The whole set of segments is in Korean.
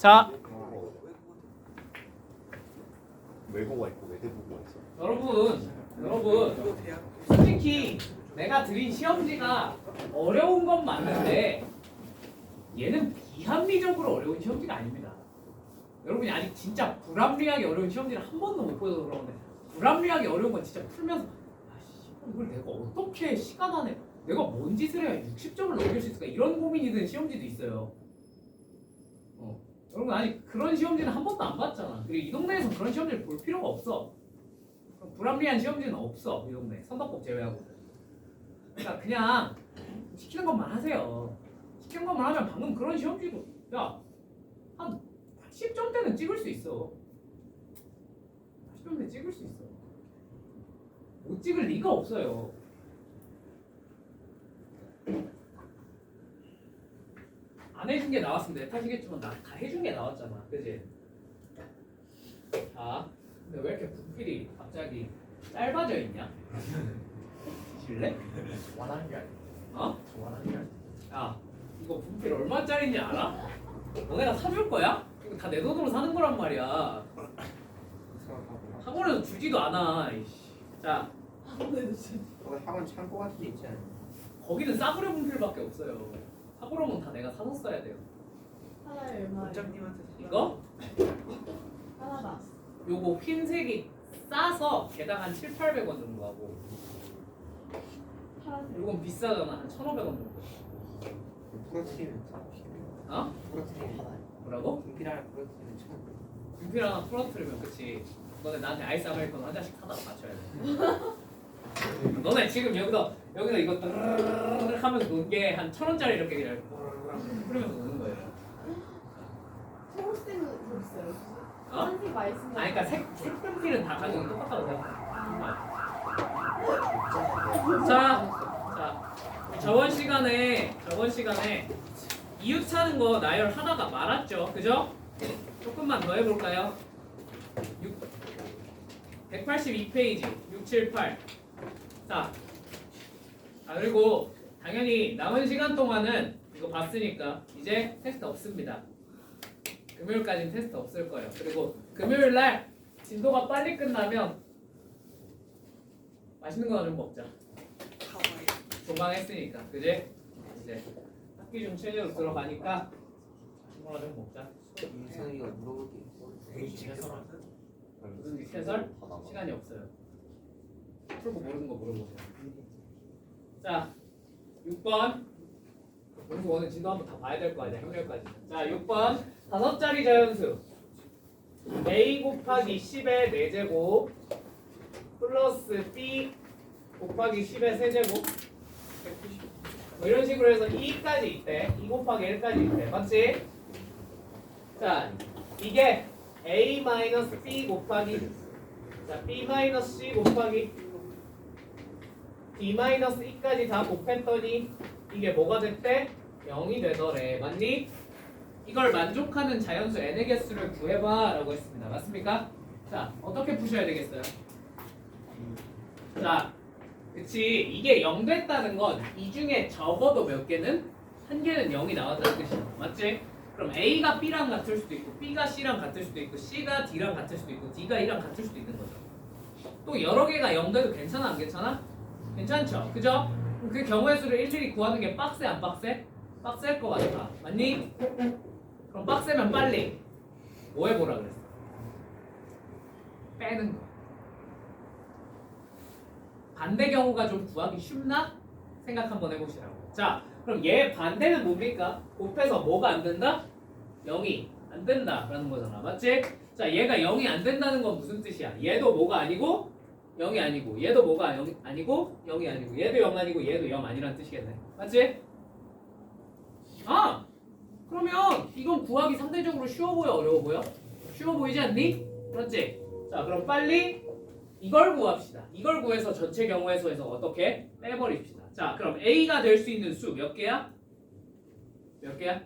자, 외고가 있고 외대부고가 있어. 여러분, 솔직히 내가 드린 시험지가 어려운 건 맞는데 얘는 비합리적으로 어려운 시험지가 아닙니다. 여러분이 아직 진짜 불합리하게 어려운 시험지를 한 번도 못 보셔서 그러는데 불합리하게 어려운 건 진짜 풀면서 이걸 내가 어떻게 시간 안에 내가 뭔 짓을 해야 60점을 넘길 수 있을까 이런 고민이 든 시험지도 있어요. 여러분 아직 그런 시험지는 한 번도 안 봤잖아. 그리고 이 동네에서 그런 시험지를 볼 필요가 없어. 불합리한 시험지는 없어 이 동네 선덕법 제외하고. 그러니까 그냥 시키는 것만 하세요. 시키는 것만 하면 방금 그런 시험지도 한 80점대는 찍을 수 있어. 80점대 찍을 수 있어. 못 찍을 리가 없어요. 안 해준 게 나왔으면 내 탓이겠지만 나 다 해준 게 나왔잖아, 그지? 자, 근데 왜 이렇게 분필이 갑자기 짧아져 있냐? 실래? 원하는 게 아니야. 어? 원하는 게 아니야. 야, 이거 분필 얼마짜리인지 알아? 너네가 사줄 거야? 이거 다 내 돈으로 사는 거란 말이야. 학원에서 주지도 않아. 이씨. 자, 학원 창고 같은 데 있지 않아? 거기는 싸구려 분필밖에 없어요. 사고로면 다 내가 사서 써야 돼요. 하나에 얼마예요? 원장님한테 이거? 하나다. 요거 흰색이 싸서 개당 한 7,800원 정도 하고 파란색. 요건 비싸잖아. 한 1,500원 정도. 부러뜨리면 어? 부러뜨리면 하나요. 뭐라고? 분필 하나 부러뜨리면 천. 분필 하나 풀어뜨리면 그치. 너네 나한테 아이스 아메리카노 한 잔씩 사다 맞춰야 돼. 너네 지금 여기서 이거 따르르르 하면서 노는 게 한 1,000원짜리 이렇게 그냥 뿌리면서 노는 거예요. 초록색은 좀 있어요. 어? 파란색 많이 쓴 거. 아니 그러니까 색분필은 다 가격이 똑같다고 생각해. 자, 저번 시간에 이웃 사는 거 나열하다가 말았죠, 그죠? 조금만 더 해볼까요? 182페이지 678. 자, 그리고 당연히 남은 시간 동안은 이거 봤으니까 이제 테스트 없습니다. 금요일까지는 테스트 없을 거예요. 그리고 금요일 날 진도가 빨리 끝나면 맛있는 거 좀 먹자. 조망했으니까, 그지? 이제 학기 중 체제로 들어가니까 맛있는 거 좀 먹자. 이상이가 물어볼 게 있어. 해설? 시간이 없어요. 풀고 모르는 거 물어보세요. 자, 6번. 여기서 오늘 진도 한번 다 봐야 될 거 아니야, 학력까지. 자, 6번. 5자리 자연수. a 곱하기 10의 4제곱 플러스 b 곱하기 10의 세제곱 뭐 이런 식으로 해서 2까지 있대. 2 곱하기 1까지 있대. 맞지? 자, 이게 a-b 곱하기 자 b-c 곱하기 d-e까지 다 곱했더니 이게 뭐가 됐대? 0이 되더래. 맞니? 이걸 만족하는 자연수 n의 개수를 구해봐 라고 했습니다. 맞습니까? 자, 어떻게 푸셔야 되겠어요? 자, 그치. 이게 0 됐다는 건 이 중에 적어도 몇 개는 한 개는 0이 나왔다는 뜻이야. 맞지? 그럼 A가 B랑 같을 수도 있고 B가 C랑 같을 수도 있고 C가 D랑 같을 수도 있고 D가 E랑 같을 수도 있는 거죠. 또 여러 개가 0 돼도 괜찮아 안 괜찮아? 괜찮죠? 그죠? 그 경우의 수를 일일이 구하는 게 빡세 안 빡세? 빡셀 것 같아. 맞니? 그럼 빡세면 빨리 뭐 해보라 그랬어? 빼는 거. 반대 경우가 좀 구하기 쉽나? 생각 한번 해보시라고. 자, 그럼 얘 반대는 뭡니까? 곱해서 뭐가 안 된다? 0이 안 된다 라는 거잖아. 맞지? 자, 얘가 0이 안 된다는 건 무슨 뜻이야? 얘도 뭐가 아니고 0이 아니고 얘도 뭐가 아니고 0이 아니고 얘도 0 아니고 얘도 0 아니란 뜻이겠네. 맞지? 아! 그러면 이건 구하기 상대적으로 쉬워 보여 어려워 보여? 쉬워 보이지 않니? 그렇지? 자, 그럼 빨리 이걸 구합시다. 이걸 구해서 전체 경우의 수에서 어떻게 빼버립시다. 자, 그럼 A가 될 수 있는 수 몇 개야? 몇 개야?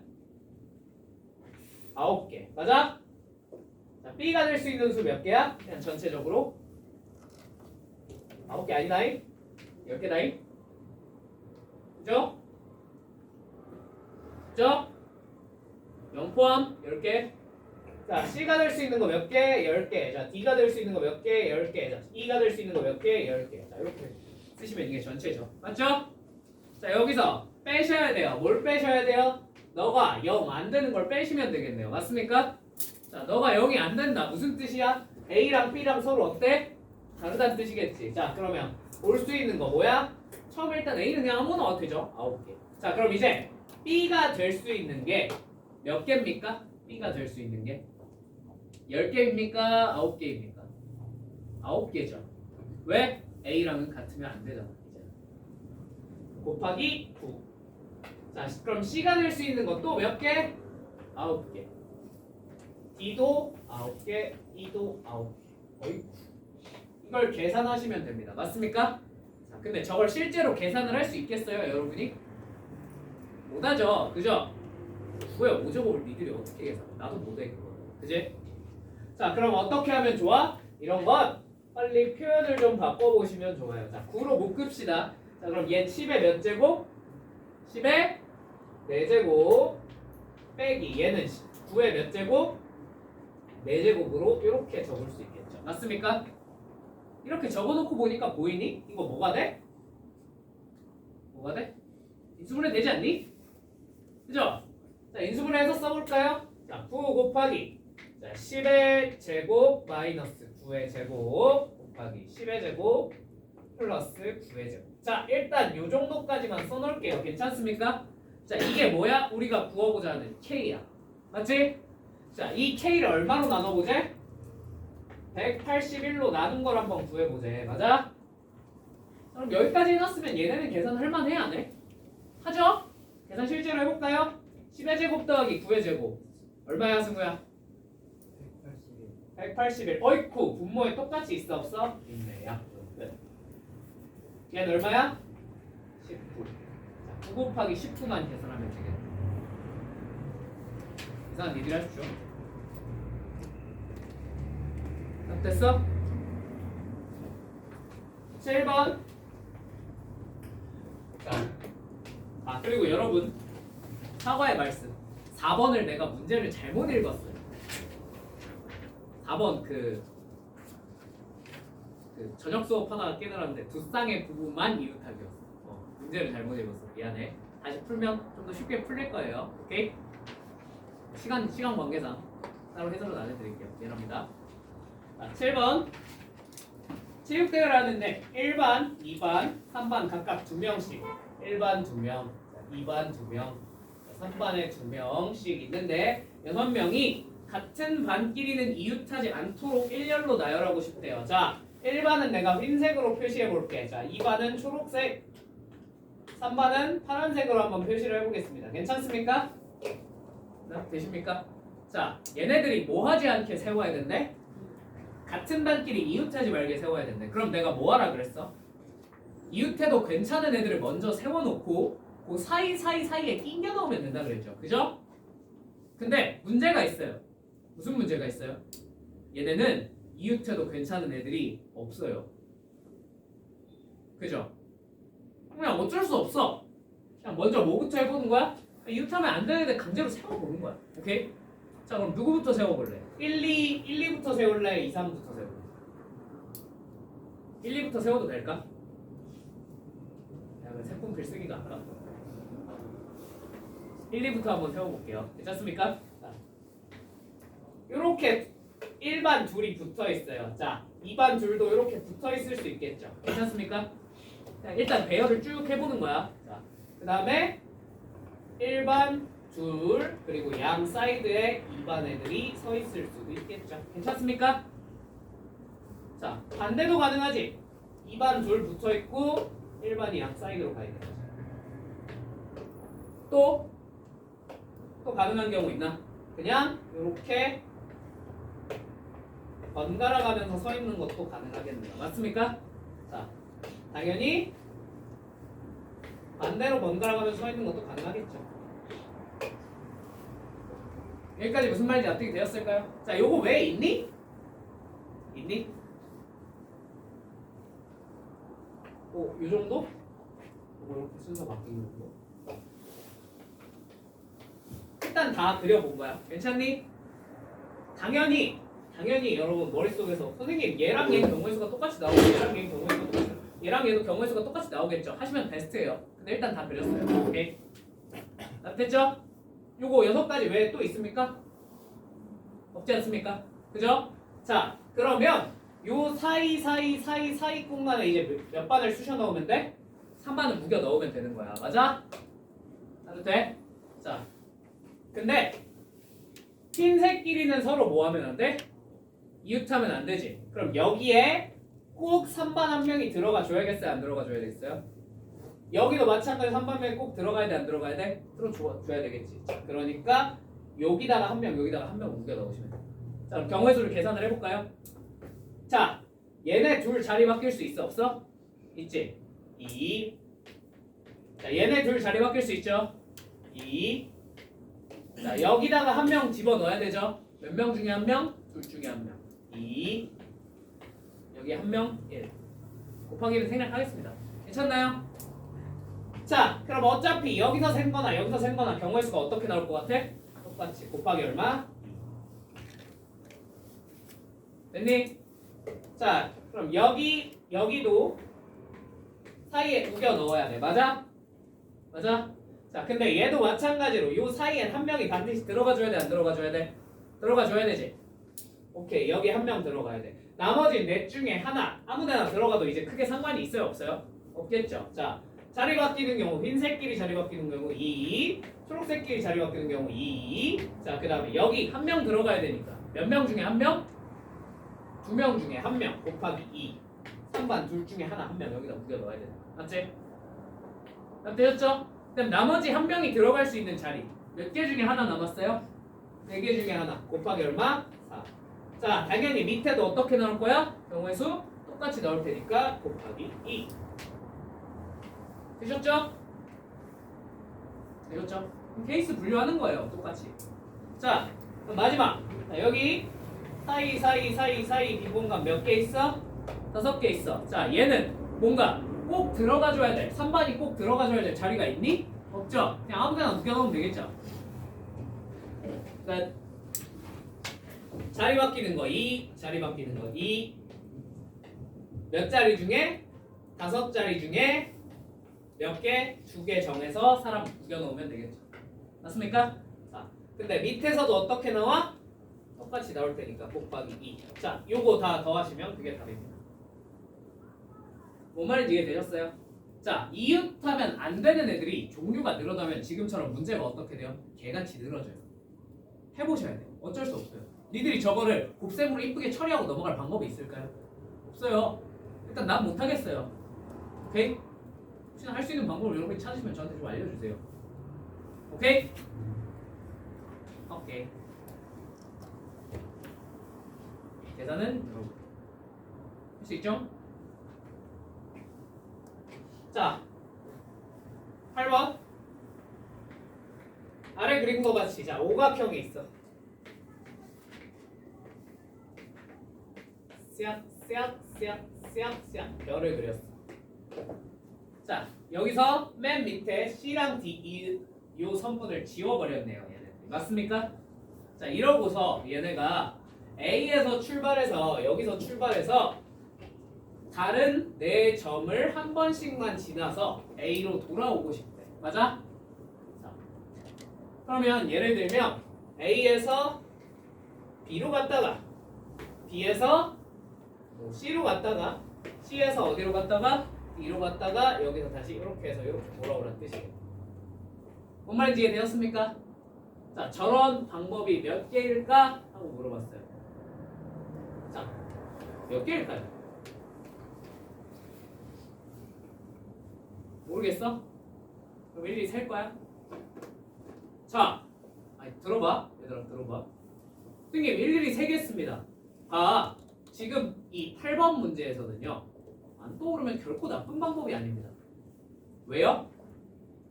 9개. 맞아? 자, B가 될 수 있는 수 몇 개야? 그냥 전체적으로 9개 아니다잉? 10개다잉? 그죠? 그죠? 0 포함 10개? 자, C가 될 수 있는 거 몇 개? 10개. 자, D가 될 수 있는 거 몇 개? 10개. 자, E가 될 수 있는 거 몇 개? 10개. 자, 이렇게 쓰시면 이게 전체죠. 맞죠? 자, 여기서 빼셔야 돼요. 뭘 빼셔야 돼요? 너가 0 안 되는 걸 빼시면 되겠네요. 맞습니까? 자, 너가 0이 안 된다. 무슨 뜻이야? A랑 B랑 서로 어때? 다르다는 뜻이겠지. 자, 그러면 올 수 있는 거 뭐야? 처음 일단 A는 그냥 아무거나 와도 되죠. 9개. 자, 그럼 이제 B가 될 수 있는 게 몇 개입니까? B가 될 수 있는 게 10개입니까? 9개입니까? 9개죠. 왜? A랑은 같으면 안 되잖아. 이제. 곱하기 9. 자, 그럼 C가 될 수 있는 것도 몇 개? 9개. D도 9개, E도 9개. 어이구. 이걸 계산하시면 됩니다. 맞습니까? 자, 근데 저걸 실제로 계산을 할 수 있겠어요, 여러분이? 못하죠, 그죠? 뭐야, 5제곱을 니들이 어떻게 계산해? 나도 못해 그거. 그지? 자, 그럼 어떻게 하면 좋아? 이런 건 빨리 표현을 좀 바꿔보시면 좋아요. 자, 9로 묶읍시다. 자, 그럼 얘 10의 몇 제곱? 10의 4제곱 빼기 얘는 9의 몇 제곱? 4제곱으로 이렇게 적을 수 있겠죠. 맞습니까? 이렇게 적어놓고 보니까 보이니? 이거 뭐가 돼? 뭐가 돼? 인수분해 되지 않니? 그죠? 자, 인수분해해서 써볼까요? 자, 9 곱하기 자, 10의 제곱 마이너스 9의 제곱 곱하기 10의 제곱 플러스 9의 제곱. 자, 일단 요 정도까지만 써놓을게요. 괜찮습니까? 자, 이게 뭐야? 우리가 구하고자 하는 K야. 맞지? 자, 이 K를 얼마로 나눠보제? 181로 나눈 걸 한번 구해보제. 맞아? 그럼 여기까지 해놨으면 얘네는 계산 할만해 안 해? 하죠? 계산 실제로 해볼까요? 10의 제곱 더하기 9의 제곱 얼마야 승우야? 181. 어이쿠 분모에 똑같이 있어 없어? 있네. 야. 얘는 얼마야? 19. 자, 9 곱하기 19만 계산하면 되겠네. 계산 니들이 하십시오. 다 됐어? 7번. 자, 그리고 여러분 사과의 말씀. 4번을 내가 문제를 잘못 읽었어요. 4번 그 저녁 수업 하다가 깨달았는데 두 쌍의 부부만 이웃하기였어. 문제를 잘못 읽었어. 미안해. 다시 풀면 좀 더 쉽게 풀릴 거예요. 오케이? 시간 관계상 따로 해설은 안 해드릴게요. 미안합니다. 자, 7번 체육대회를 하는데 1반, 2반, 3반 각각 2명씩 1반 2명, 2반 2명, 3반에 2명씩 있는데 6명이 같은 반끼리는 이웃하지 않도록 일렬로 나열하고 싶대요. 자, 1반은 내가 흰색으로 표시해 볼게. 자, 2반은 초록색, 3반은 파란색으로 한번 표시를 해보겠습니다. 괜찮습니까? 네, 되십니까? 자, 얘네들이 뭐 하지 않게 세워야 된대? 같은 반끼리 이웃하지 말게 세워야 된대. 그럼 내가 뭐 하라 그랬어? 이웃해도 괜찮은 애들을 먼저 세워놓고 그 사이에 끼겨 넣으면 된다 그랬죠. 그죠? 근데 문제가 있어요. 무슨 문제가 있어요? 얘네는 이웃해도 괜찮은 애들이 없어요. 그죠? 그냥 어쩔 수 없어. 그냥 먼저 뭐부터 해보는 거야? 이웃하면 안 되는 애들 강제로 세워보는 거야. 오케이? 자, 그럼 누구부터 세워볼래? 1, 2부터 세울래? 2, 3부터 세울래? 1, 2부터 세워도 될까? 야, 세품 글쓰기가 아까 1, 2부터 한번 세워볼게요. 괜찮습니까? 자, 요렇게 1반 둘이 붙어있어요. 자, 2반 둘도 이렇게 붙어있을 수 있겠죠. 괜찮습니까? 자, 일단 배열을 쭉 해보는 거야. 자, 그 다음에 1반 둘 그리고 양 사이드에 2반 애들이 서 있을 수도 있겠죠. 괜찮습니까? 자, 반대도 가능하지. 2반 둘 붙어있고 1반이 양 사이드로 가 있는 거죠. 또 가능한 경우 있나? 그냥 이렇게 번갈아 가면서 서 있는 것도 가능하겠네요. 맞습니까? 자, 당연히 반대로 번갈아 가면서 서 있는 것도 가능하겠죠. 여기까지 무슨 말인지 납득이 되었을까요? 자, 요거 왜 있니? 있니? 요 정도? 요거 이렇게 순서 바뀌는 정도? 일단 다 그려본 거야. 괜찮니? 당연히 여러분 머릿속에서 선생님 얘랑 얘 경우의 수가 똑같이 나오고 얘랑 얘 경우의 수가 똑같이 얘랑 얘도 경우의 수가 똑같이 나오겠죠. 하시면 베스트예요. 근데 일단 다 그렸어요. 오케이. 됐죠? 요거 6가지 외에 또 있습니까? 없지 않습니까? 그죠? 자, 그러면 요 사이 공간에 이제 몇 반을 쑤셔 넣으면 돼? 3반을 무겨 넣으면 되는 거야. 맞아? 나도 돼? 자, 근데 흰색끼리는 서로 뭐 하면 안 돼? 이웃하면 안 되지. 그럼 여기에 꼭 3반 한 명이 들어가 줘야겠어요? 안 들어가 줘야 되겠어요? 여기도 마찬가지 3반 명이 꼭 들어가야 돼? 안 들어가야 돼? 들어줘야 되겠지. 자, 그러니까 여기다가 한 명, 여기다가 한 명 옮겨 넣으시면 돼요. 자, 그럼 경우의 수를 계산을 해볼까요? 자, 얘네 둘 자리 바뀔 수 있어? 없어? 있지? 2. 자, 얘네 둘 자리 바뀔 수 있죠? 2. 자, 여기다가 한 명 집어넣어야 되죠? 몇 명 중에 한 명? 둘 중에 한 명. 2. 여기 한 명, 1. 곱하기를 생략하겠습니다. 괜찮나요? 자, 그럼 어차피 여기서 센 거나 여기서 센 거나 경우의 수가 어떻게 나올 것 같아? 똑같이 곱하기 얼마? 됐니? 자, 그럼 여기도 사이에 우겨 넣어야 돼. 맞아? 맞아? 자, 근데 얘도 마찬가지로 요 사이에 한 명이 반드시 들어가 줘야 돼, 안 들어가 줘야 돼? 들어가 줘야 되지. 오케이, 여기 한 명 들어가야 돼. 나머지 넷 중에 하나 아무데나 들어가도 이제 크게 상관이 있어요, 없어요? 없겠죠. 자, 자리 바뀌는 경우 흰색끼리 자리 바뀌는 경우 2, 초록색끼리 자리 바뀌는 경우 2. 자, 그다음에 여기 한 명 들어가야 되니까 몇 명 중에 한 명? 2명 중에 한 명 곱하기 2. 3반 둘 중에 하나 한 명 여기다 무겨 넣어야 돼. 맞지? 되셨죠? 그럼 나머지 한 명이 들어갈 수 있는 자리 몇 개 중에 하나 남았어요? 4개 중에 하나 곱하기 얼마? 4. 자, 당연히 밑에도 어떻게 나올 거야? 경우의 수 똑같이 나올 테니까 곱하기 2. 되셨죠? 되셨죠? 그럼 케이스 분류하는 거예요. 똑같이. 자, 그럼 마지막. 자, 여기 사이 비공간 몇 개 있어? 5개 있어. 자, 얘는 뭔가 꼭 들어가줘야 돼. 3반이 꼭 들어가줘야 될 자리가 있니? 없죠? 그냥 아무데나 누겨놓으면 되겠죠? 그러니까 자리 바뀌는 거 2, 자리 바뀌는 거 2. 몇 자리 중에? 5자리 중에 몇 개? 2개 정해서 사람 누겨놓으면 되겠죠? 맞습니까? 자, 근데 밑에서도 어떻게 나와? 똑같이 나올 테니까 곱하기 2. 자, 요거 다 더하시면 그게 답입니다. 뭔 말인지 이해되셨어요? 자, 이웃하면 안 되는 애들이 종류가 늘어나면 지금처럼 문제가 어떻게 돼요? 개같이 늘어져요. 해보셔야 돼요. 어쩔 수 없어요. 니들이 저거를 곱셈으로 이쁘게 처리하고 넘어갈 방법이 있을까요? 없어요. 일단 난 못하겠어요. 오케이? 혹시나 할 수 있는 방법을 여러분이 찾으시면 저한테 좀 알려주세요. 오케이? 오케이. 계산은 할 수 있죠? 자, 8번 아래 그린 거 같이 자 오각형이 있어. 싹 별을 그렸어. 자, 여기서 맨 밑에 C랑 D 요 선분을 지워버렸네요. 얘네 맞습니까? 자, 이러고서 얘네가 A에서 출발해서 여기서 출발해서 다른 네 점을 한 번씩만 지나서 A로 돌아오고 싶대. 맞아? 자, 그러면 예를 들면 A에서 B로 갔다가 B에서 C로 갔다가 C에서 어디로 갔다가 D로 갔다가 여기서 다시 이렇게 해서 이렇게 돌아오라는 뜻이에요. 뭔 말인지 이해되었습니까? 자, 저런 방법이 몇 개일까? 하고 물어봤어요. 자, 몇 개일까요? 모르겠어? 그럼 일일이 셀 거야? 자, 아니, 들어봐. 얘들아, 들어봐. 선생님, 일일이 세겠습니다. 아, 지금 이 8번 문제에서는요, 안 떠오르면 결코 나쁜 방법이 아닙니다. 왜요?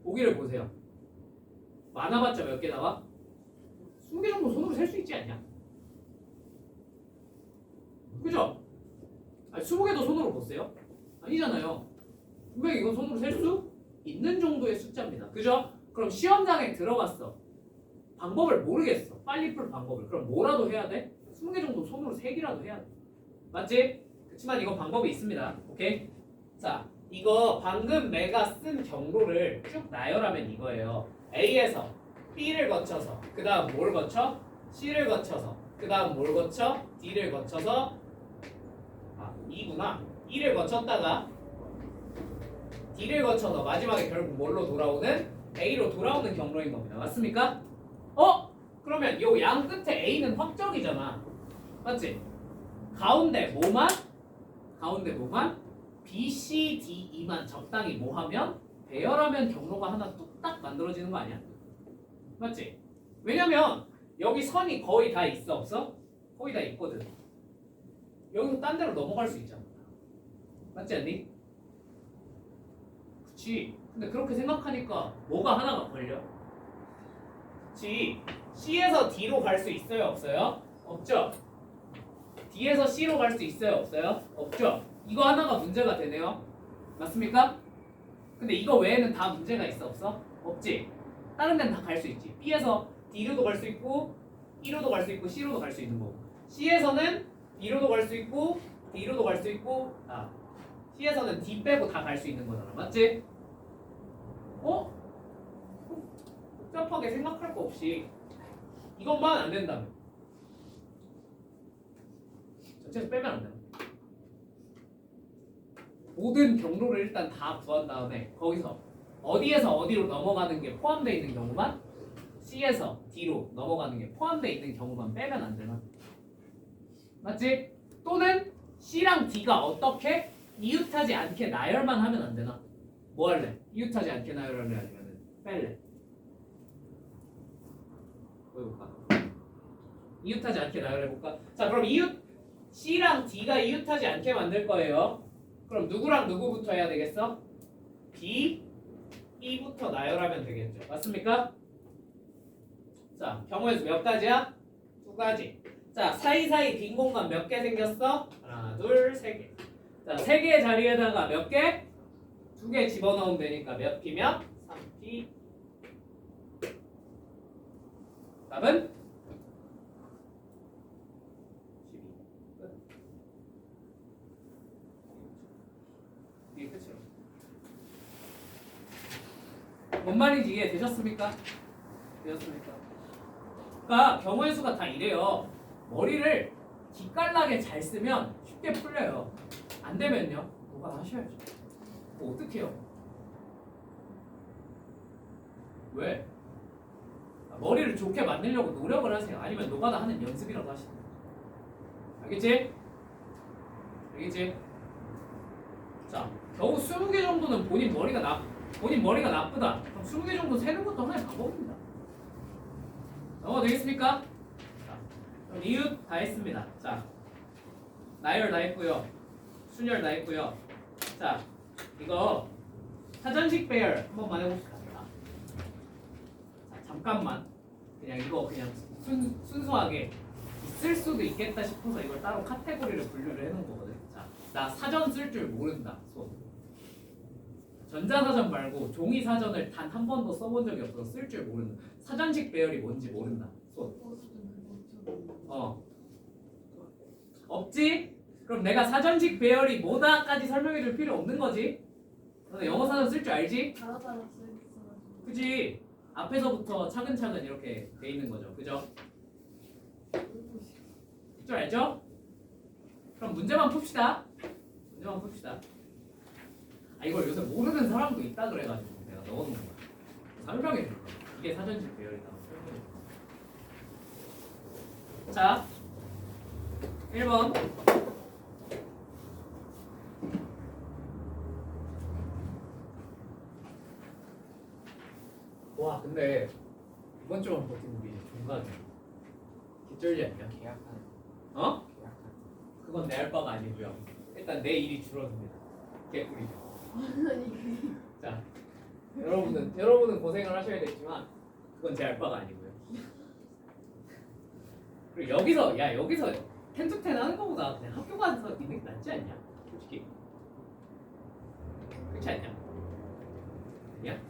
보기를 보세요. 많아봤자 몇 개 나와? 20개 정도 손으로 셀 수 있지 않냐? 그죠? 아니, 20개도 손으로 못 세요? 아니잖아요. 분명히 이건 손으로 셀 수 있는 정도의 숫자입니다. 그죠? 그럼 시험장에 들어갔어. 방법을 모르겠어. 빨리 풀 방법을. 그럼 뭐라도 해야 돼? 20개 정도 손으로 세기라도 해야 돼. 맞지? 그렇지만 이건 방법이 있습니다. 오케이? 자, 이거 방금 내가 쓴 경로를 쭉 나열하면 이거예요. A에서 B를 거쳐서 그 다음 뭘 거쳐? C를 거쳐서 그 다음 뭘 거쳐? D를 거쳐서 E구나. E를 거쳤다가 D를 거쳐서 마지막에 결국 뭘로 돌아오는? A로 돌아오는 경로인 겁니다. 맞습니까? 그러면 요 양 끝에 A는 확정이잖아. 맞지? 가운데 뭐만? B, C, D, E만 적당히 뭐 하면? 배열하면 경로가 하나 뚝딱 만들어지는 거 아니야? 맞지? 왜냐면 여기 선이 거의 다 있어 없어? 거의 다 있거든. 여기서 딴 데로 넘어갈 수 있잖아. 맞지 않니? 그치. 근데 그렇게 생각하니까 뭐가 하나가 걸려? 그치. C에서 D로 갈 수 있어요 없어요? 없죠. D에서 C로 갈 수 있어요 없어요? 없죠. 이거 하나가 문제가 되네요. 맞습니까? 근데 이거 외에는 다 문제가 있어 없어? 없지. 다른 데는 다 갈 수 있지. B에서 D로도 갈 수 있고 E로도 갈 수 있고 C로도 갈 수 있는 거고, C에서는 B로도 갈 수 있고 D로도 갈 수 있고 C에서는 D 빼고 다 갈 수 있는 거잖아. 맞지? 복잡하게 생각할 거 없이 이것만 안 된다면 전체에서 빼면 안 된다. 모든 경로를 일단 다 구한 다음에 거기서 어디에서 어디로 넘어가는 게 포함되어 있는 경우만, C에서 D로 넘어가는 게 포함되어 있는 경우만 빼면 안 되나? 맞지? 또는 C랑 D가 어떻게 이웃하지 않게 나열만 하면 안 되나? 뭐 할래? 이웃하지 않게 나열할래? 아니면 뺄래? 뭐 해볼까? 이웃하지 않게 나열해볼까? 자, 그럼 C랑 D가 이웃하지 않게 만들 거예요. 그럼 누구랑 누구부터 해야 되겠어? B, E부터 나열하면 되겠죠. 맞습니까? 자, 경우의 수 몇 가지야? 2가지. 자, 사이사이 빈 공간 몇 개 생겼어? 하나, 둘, 세 개. 자, 3개의 자리에다가 몇 개? 2개 집어넣으면 되니까 몇 P면? 3P. 답은? 12. 끝. 이게 끝이에요. 뭔 말인지 이해 되셨습니까? 그러니까 경우의 수가 다 이래요. 머리를 기깔나게 잘 쓰면 쉽게 풀려요. 안 되면요, 뭐가 하셔야죠. 뭐 어떡해요? 왜? 머리를 좋게 만들려고 노력을 하세요. 아니면 노가다 하는 연습이라도 하시는 거예요. 알겠지? 자, 겨우 20개 정도는 본인 머리가 나쁘다. 그럼 20개 정도 세는 것도 하나의 방법입니다. 되겠습니까? 자, 그럼 이웃 다 했습니다. 자, 나열 다 했고요. 순열 다 했고요. 자, 이거 사전식 배열 한 번만 해봅시다. 자, 잠깐만. 이거 그냥 순수하게 쓸 수도 있겠다 싶어서 이걸 따로 카테고리를 분류를 해놓은 거거든. 자, 나 사전 쓸 줄 모른다. 전자사전 말고 종이 사전을 단 한 번도 써본 적이 없어서 쓸 줄 모른다. 사전식 배열이 뭔지 모른다. 없지? 그럼 내가 사전식 배열이 뭐다까지 설명해 줄 필요 없는 거지? 너네 영어 사전 쓸 줄 알지? 그지? 앞에서부터 차근차근 이렇게 돼 있는 거죠. 그죠? 줄 알죠? 그럼 문제만 풉시다. 이걸 요새 모르는 사람도 있다 그래가지고 내가 넣어놓은 거야. 설명해 줄 거야. 이게 사전식 배열이다. 설명해 줄 거야. 자, 1번. 와, 근데 이번 주만 버티는 게 중간이야. 기절지 않냐? 계약하는. 어? 그건 내 할 바가 아니고요. 일단 내 일이 줄어듭니다. 개꿀이죠. 자, 여러분은 고생을 하셔야겠지만 그건 제 할 바가 아니고요. 그리고 여기서 텐투텐 하는 거보다 그냥 학교 가서 있는 게 낫지 않냐? 솔직히. 그렇지 않냐? 아니야?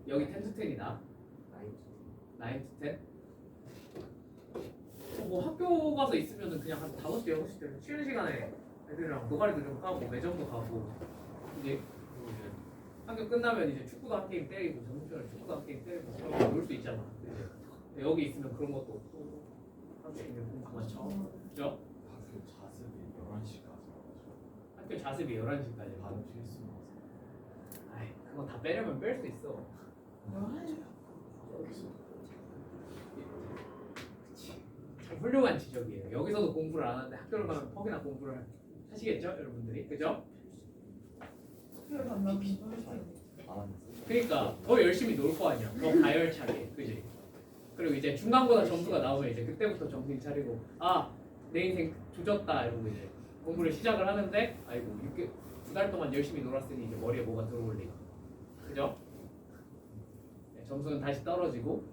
여기 10 to 10이다. 9 to 10. 뭐 학교 가서 있으면은 그냥 한 5시, 6시 때 쉬는 시간에 애들이랑 노가리도 좀 까고 매점도 가고 이제 그리고 이제 학교 끝나면 이제 축구도 한 게임 때리고 점심시간에 축구도 한 게임 때리고 놀 수 있잖아. 근데 여기 있으면 그런 것도 없고 학교 있는 공부만 쳐. 그죠? 학교 자습이 11시까지 학교 자습이 11시까지. 바로 실수 나서 아이, 그거 다 빼려면 뺄 수 있어. 참 훌륭한 지적이에요. 여기서도 공부를 안 하는데 학교를 가면 퍽이나 공부를 하시겠죠, 여러분들이? 그죠? 학교를 가면 공부할 수 있는. 안 하면 그러니까 더 열심히 놀 거 아니야. 더 가열차게, 그지? 그리고 이제 중간고사 점수가 나오면 이제 그때부터 정신 차리고 내 인생 조졌다 이러고 이제 공부를 시작을 하는데 아이고 2달 동안 열심히 놀았으니 이제 머리에 뭐가 들어올 리가. 그죠? 네, 점수는 다시 떨어지고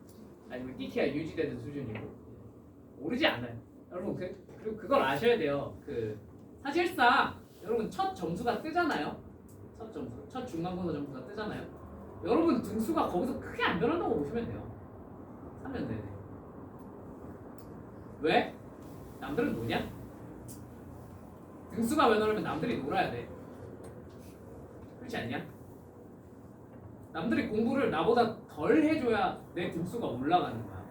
아니면 끼키가 유지되는 수준이고 오르지 않아요. 여러분 그리고 그걸 아셔야 돼요. 사실상 여러분 첫 점수가 뜨잖아요. 첫 중간고사 점수가 뜨잖아요. 여러분 등수가 거기서 크게 안 변한다고 보시면 돼요. 3년 내내. 왜? 남들은 노냐? 등수가 변하려면 남들이 놀아야 돼. 그렇지 않냐? 남들이 공부를 나보다 덜 해줘야 내 등수가 올라가는 거야.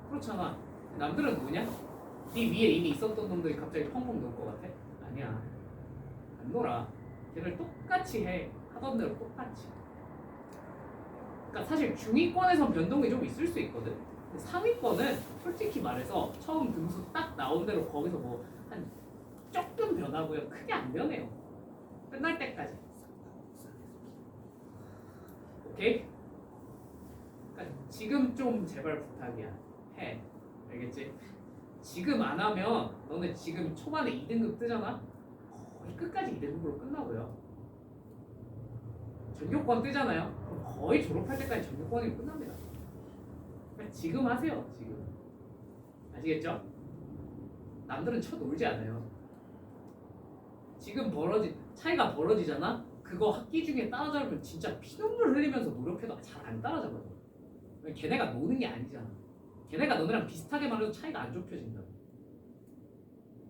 그렇잖아. 남들은 노냐? 네 위에 이미 있었던 놈들이 갑자기 펑펑 놀 것 같아? 아니야. 안 놀아. 걔들 똑같이 해. 하던 대로 똑같이. 그러니까 사실 중위권에선 변동이 좀 있을 수 있거든. 근데 상위권은 솔직히 말해서 처음 등수 딱 나온 대로 거기서 뭐 한 조금 변하고요. 크게 안 변해요. 끝날 때까지. 오케이? 그러니까 지금 좀 제발 부탁이야. 해. 알겠지? 지금 안 하면 너네 지금 초반에 2등급 뜨잖아? 거의 끝까지 2등급으로 끝나고요. 전교권 뜨잖아요? 그럼 거의 졸업할 때까지 전교권이 끝납니다. 그러니까 지금 하세요. 지금. 아시겠죠? 남들은 쳐놀지 않아요. 지금 차이가 벌어지잖아? 그거 학기 중에 따라잡으면 진짜 피눈물 흘리면서 노력해도 잘 안 따라잡아요. 걔네가 노는 게 아니잖아. 걔네가 너네랑 비슷하게만 해도 차이가 안 좁혀진다.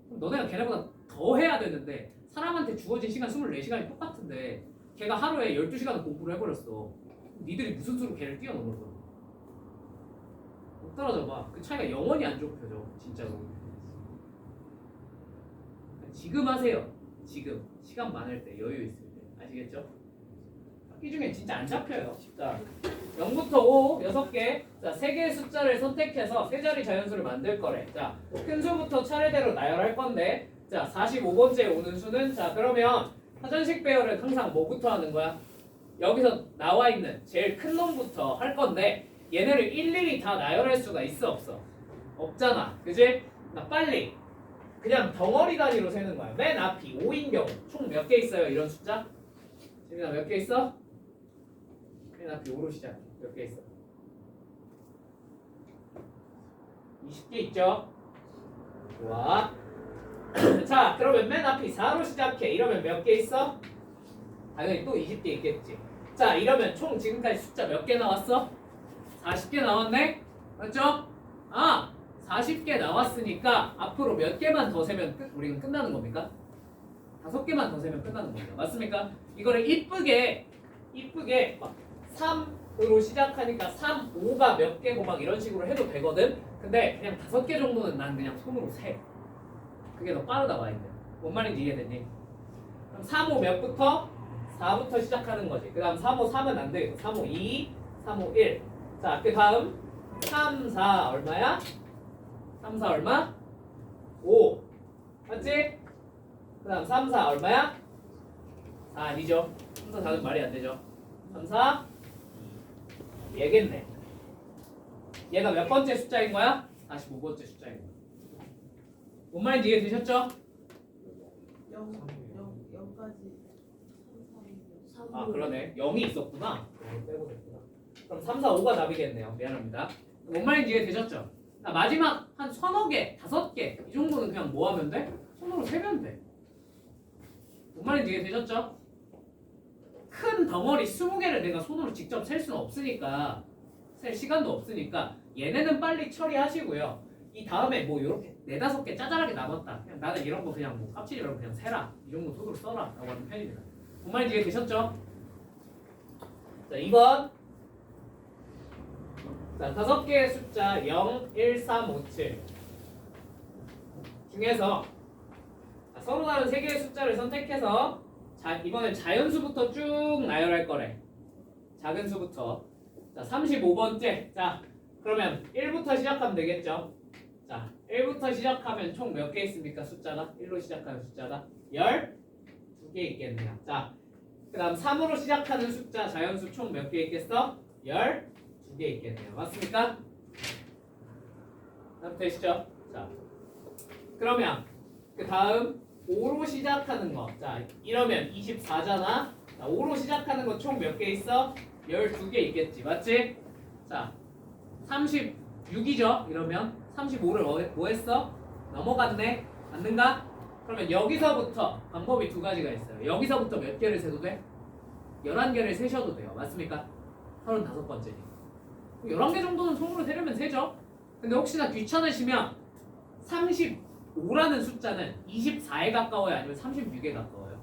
그럼 너네가 걔네보다 더 해야 되는데 사람한테 주어진 시간 24시간이 똑같은데 걔가 하루에 12시간 공부를 해버렸어. 니들이 무슨 수로 걔를 뛰어넘었어? 못 따라잡아. 그 차이가 영원히 안 좁혀져. 진짜로. 지금 하세요. 지금. 시간 많을 때, 여유 있을 때. 아시겠죠? 학기 중에 진짜 안 잡혀요. 자, 0부터 5, 6개. 자, 3개의 숫자를 선택해서 세 자리 자연수를 만들 거래. 자, 큰 수부터 차례대로 나열할 건데, 자, 45번째에 오는 수는, 자, 그러면 사전식 배열을 항상 뭐부터 하는 거야? 여기서 나와 있는 제일 큰 놈부터 할 건데, 얘네를 일일이 다 나열할 수가 있어, 없어? 없잖아. 그지? 나 빨리. 그냥 덩어리 단위로 세는 거야. 맨 앞이 5인 경우 총 몇 개 있어요? 이런 숫자? 재민아 몇 개 있어? 맨 앞이 5로 시작해. 몇 개 있어? 20개 있죠? 좋아. 자, 그러면 맨 앞이 4로 시작해. 이러면 몇 개 있어? 당연히 또 20개 있겠지. 자, 이러면 총 지금까지 숫자 몇 개 나왔어? 40개 나왔네? 맞죠? 40개 나왔으니까 앞으로 몇 개만 더 세면 우리는 끝나는 겁니까? 5개만 더 세면 끝나는 겁니다. 맞습니까? 이거를 이쁘게 막 3으로 시작하니까 3, 5가 몇 개고 막 이런 식으로 해도 되거든? 근데 그냥 5개 정도는 난 그냥 손으로 세. 그게 더 빠르다 마인드. 뭔 말인지 이해됐니? 그럼 3, 5 몇부터? 4부터 시작하는 거지. 그 다음 3, 5, 3은 안 되겠어. 3, 5, 2, 3, 5, 1. 자, 그 다음 3, 4 얼마야? 3, 4 얼마? 5. 맞지? 그 다음 3, 4 얼마야? 4 아니죠? 3, 4, 4는 말이 안 되죠? 3, 4 얘겠네. 얘가 몇 번째 숫자인 거야? 45번째 숫자인 거야. 뭔 말인지 이해되셨죠? 0까지. 그러네. 0이 있었구나. 0을 빼고 됐구나. 그럼 3, 4, 5가 답이겠네요. 미안합니다. 뭔 말인지 이해되셨죠? 마지막 한 서너 개, 5개 이 정도는 그냥 뭐 하면 돼? 손으로 세면 돼. 뭔 말인지 이해되셨죠? 큰 덩어리 20개를 내가 손으로 직접 셀 수는 없으니까 셀 시간도 없으니까 얘네는 빨리 처리하시고요. 이 다음에 뭐 이렇게 4-5개 짜잘하게 남았다. 그냥 나는 이런 거 그냥 뭐 값질 이런 거 그냥 세라. 이 정도 손으로 써라. 라고 하는 편입니다. 뭔 말인지 이해되셨죠? 자 2번. 자 5개의 숫자 0, 1, 3, 5, 7 중에서 서로 다른 3개의 숫자를 선택해서 이번엔 자연수부터 쭉 나열할 거래. 작은 수부터. 자 35번째. 자 그러면 1부터 시작하면 되겠죠. 자 1부터 시작하면 총 몇 개 있습니까? 숫자가 1로 시작하는 숫자가 12개 있겠네요. 자 그 다음 3으로 시작하는 숫자 자연수 총 몇 개 있겠어? 12개 있겠네요. 맞습니까? 되시죠? 자 그러면 그 다음 5로 시작하는 거. 자 이러면 24잖아. 자, 5로 시작하는 거 총 몇 개 있어? 12개 있겠지. 맞지? 자 36이죠. 이러면 35를 뭐 했어? 넘어갔네. 맞는가? 그러면 여기서부터 방법이 2가지가 있어요. 여기서부터 몇 개를 세도 돼? 11개를 세셔도 돼요. 맞습니까? 35번째니 11개 정도는 손으로 세려면 세죠. 근데 혹시나 귀찮으시면 35라는 숫자는 24에 가까워요? 아니면 36에 가까워요?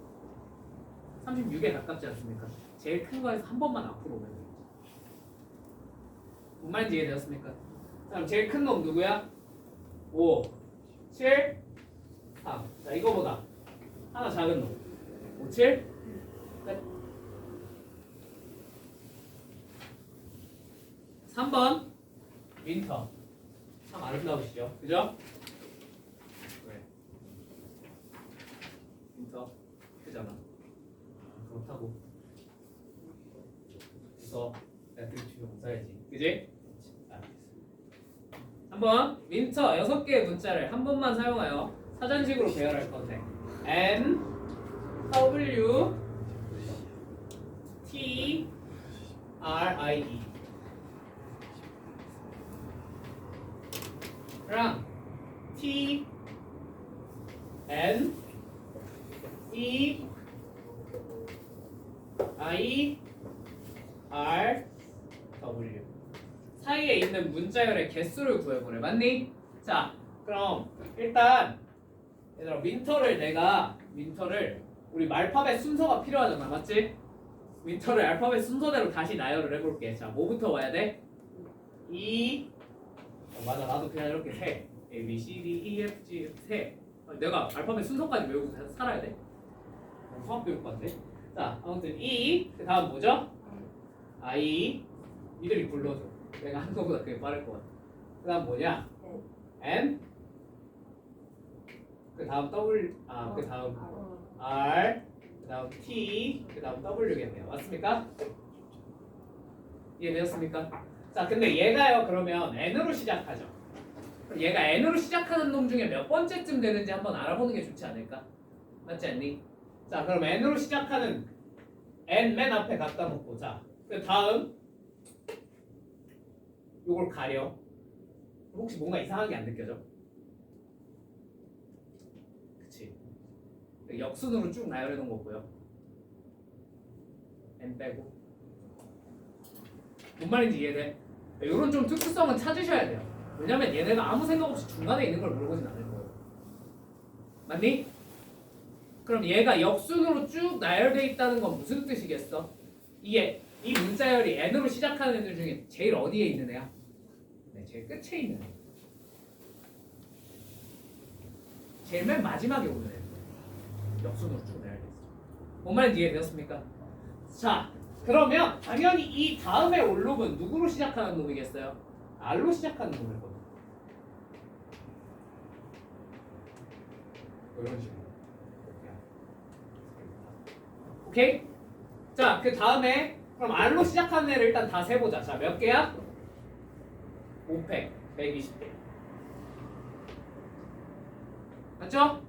36에 가깝지 않습니까? 제일 큰 거에서 한 번만 앞으로 오면 돼요. 뭔 말인지 이해되었습니까? 그럼 제일 큰 놈 누구야? 5, 7, 3. 자 이거보다 하나 작은 놈 5, 7, 끝. 3번 윈터. 참 아름다우시죠? 그죠? 왜? 윈터 크잖아. 그렇다고 그래서 내가 되게 주면 못 써야지. 그지? 한번 윈터 6개의 문자를 한 번만 사용하여 사전식으로 배열할 건데 N, W, T, R, I, E 랑 T, N, E, I, R, W 사이에 있는 문자열의 개수를 구해보래. 맞니? 자 그럼 일단 얘들아 윈터를 우리 알파벳 순서가 필요하잖아. 맞지? 윈터를 알파벳 순서대로 다시 나열을 해볼게. 자 뭐부터 와야 돼? E 맞아 나도 그냥 이렇게 세 A, B, C, D, E, F, G 세. 내가 알파벳 순서까지 외우고 살아야 돼? 수학 배울 것 같아. 자 아무튼 E 그 다음 뭐죠? I 이들이 불러줘. 내가 한 거보다 그게 빠를 것 같아. 그 다음 뭐냐? N 그 다음 W 그 다음 R 그 다음 T 그 다음 W겠네요. 맞습니까? 이해되었습니까? 자 근데 얘가요 그러면 N으로 시작하죠. 그럼 얘가 N으로 시작하는 놈 중에 몇 번째쯤 되는지 한번 알아보는 게 좋지 않을까? 맞지 않니? 자 그럼 N으로 시작하는 N 맨 앞에 갖다 놓고 자 그 다음 요걸 가려. 혹시 뭔가 이상한 게 안 느껴져? 그치? 역순으로 쭉 나열해 놓은 거고요. N 빼고. 뭔 말인지 이해돼? 요런 좀 특수성은 찾으셔야 돼요. 왜냐면 얘네가 아무 생각 없이 중간에 있는 걸 물어보진 않을 거예요. 맞니? 그럼 얘가 역순으로 쭉 나열돼 있다는 건 무슨 뜻이겠어? 이게 이 문자열이 N으로 시작하는 애들 중에 제일 어디에 있는 애야? 네, 제일 끝에 있는 애. 제일 맨 마지막에 오는 애. 역순으로 쭉 나열돼 있어. 뭔 말인지 이해되었습니까? 자, 그러면 당연히 이 다음에 올 놈은 누구로 시작하는 놈이겠어요? R로 시작하는 놈일 거예요. 이런 식으로. 오케이? 자, 그 다음에 그럼 R로 시작하는 애를 일단 다 세보자. 자, 몇 개야? 5팩, 120개. 맞죠?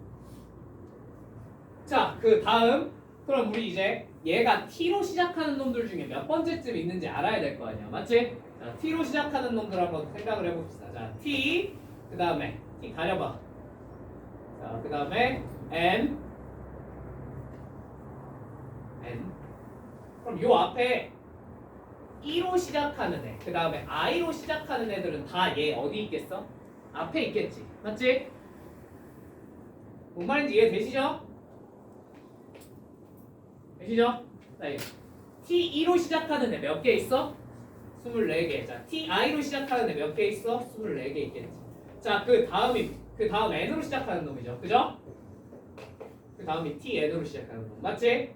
자, 그 다음 그럼 우리 이제 얘가 T로 시작하는 놈들 중에 몇 번째쯤 있는지 알아야 될 거 아니야. 맞지? 자, T로 시작하는 놈들 한번 생각을 해봅시다. 자, T, 그 다음에 T 가려봐. 자, 그 다음에 N, 그럼 요 앞에 E로 시작하는 애, 그 다음에 I로 시작하는 애들은 다 얘 어디 있겠어? 앞에 있겠지. 맞지? 뭔 말인지 이해되시죠? 되시죠? 자, T2로 시작하는 애 몇 개 있어? 24개. 자, TI로 시작하는 애 몇 개 있어? 24개 있겠지. 자, 그 다음 N으로 시작하는 놈이죠. 그죠? 그 다음이 TN으로 시작하는 놈. 맞지?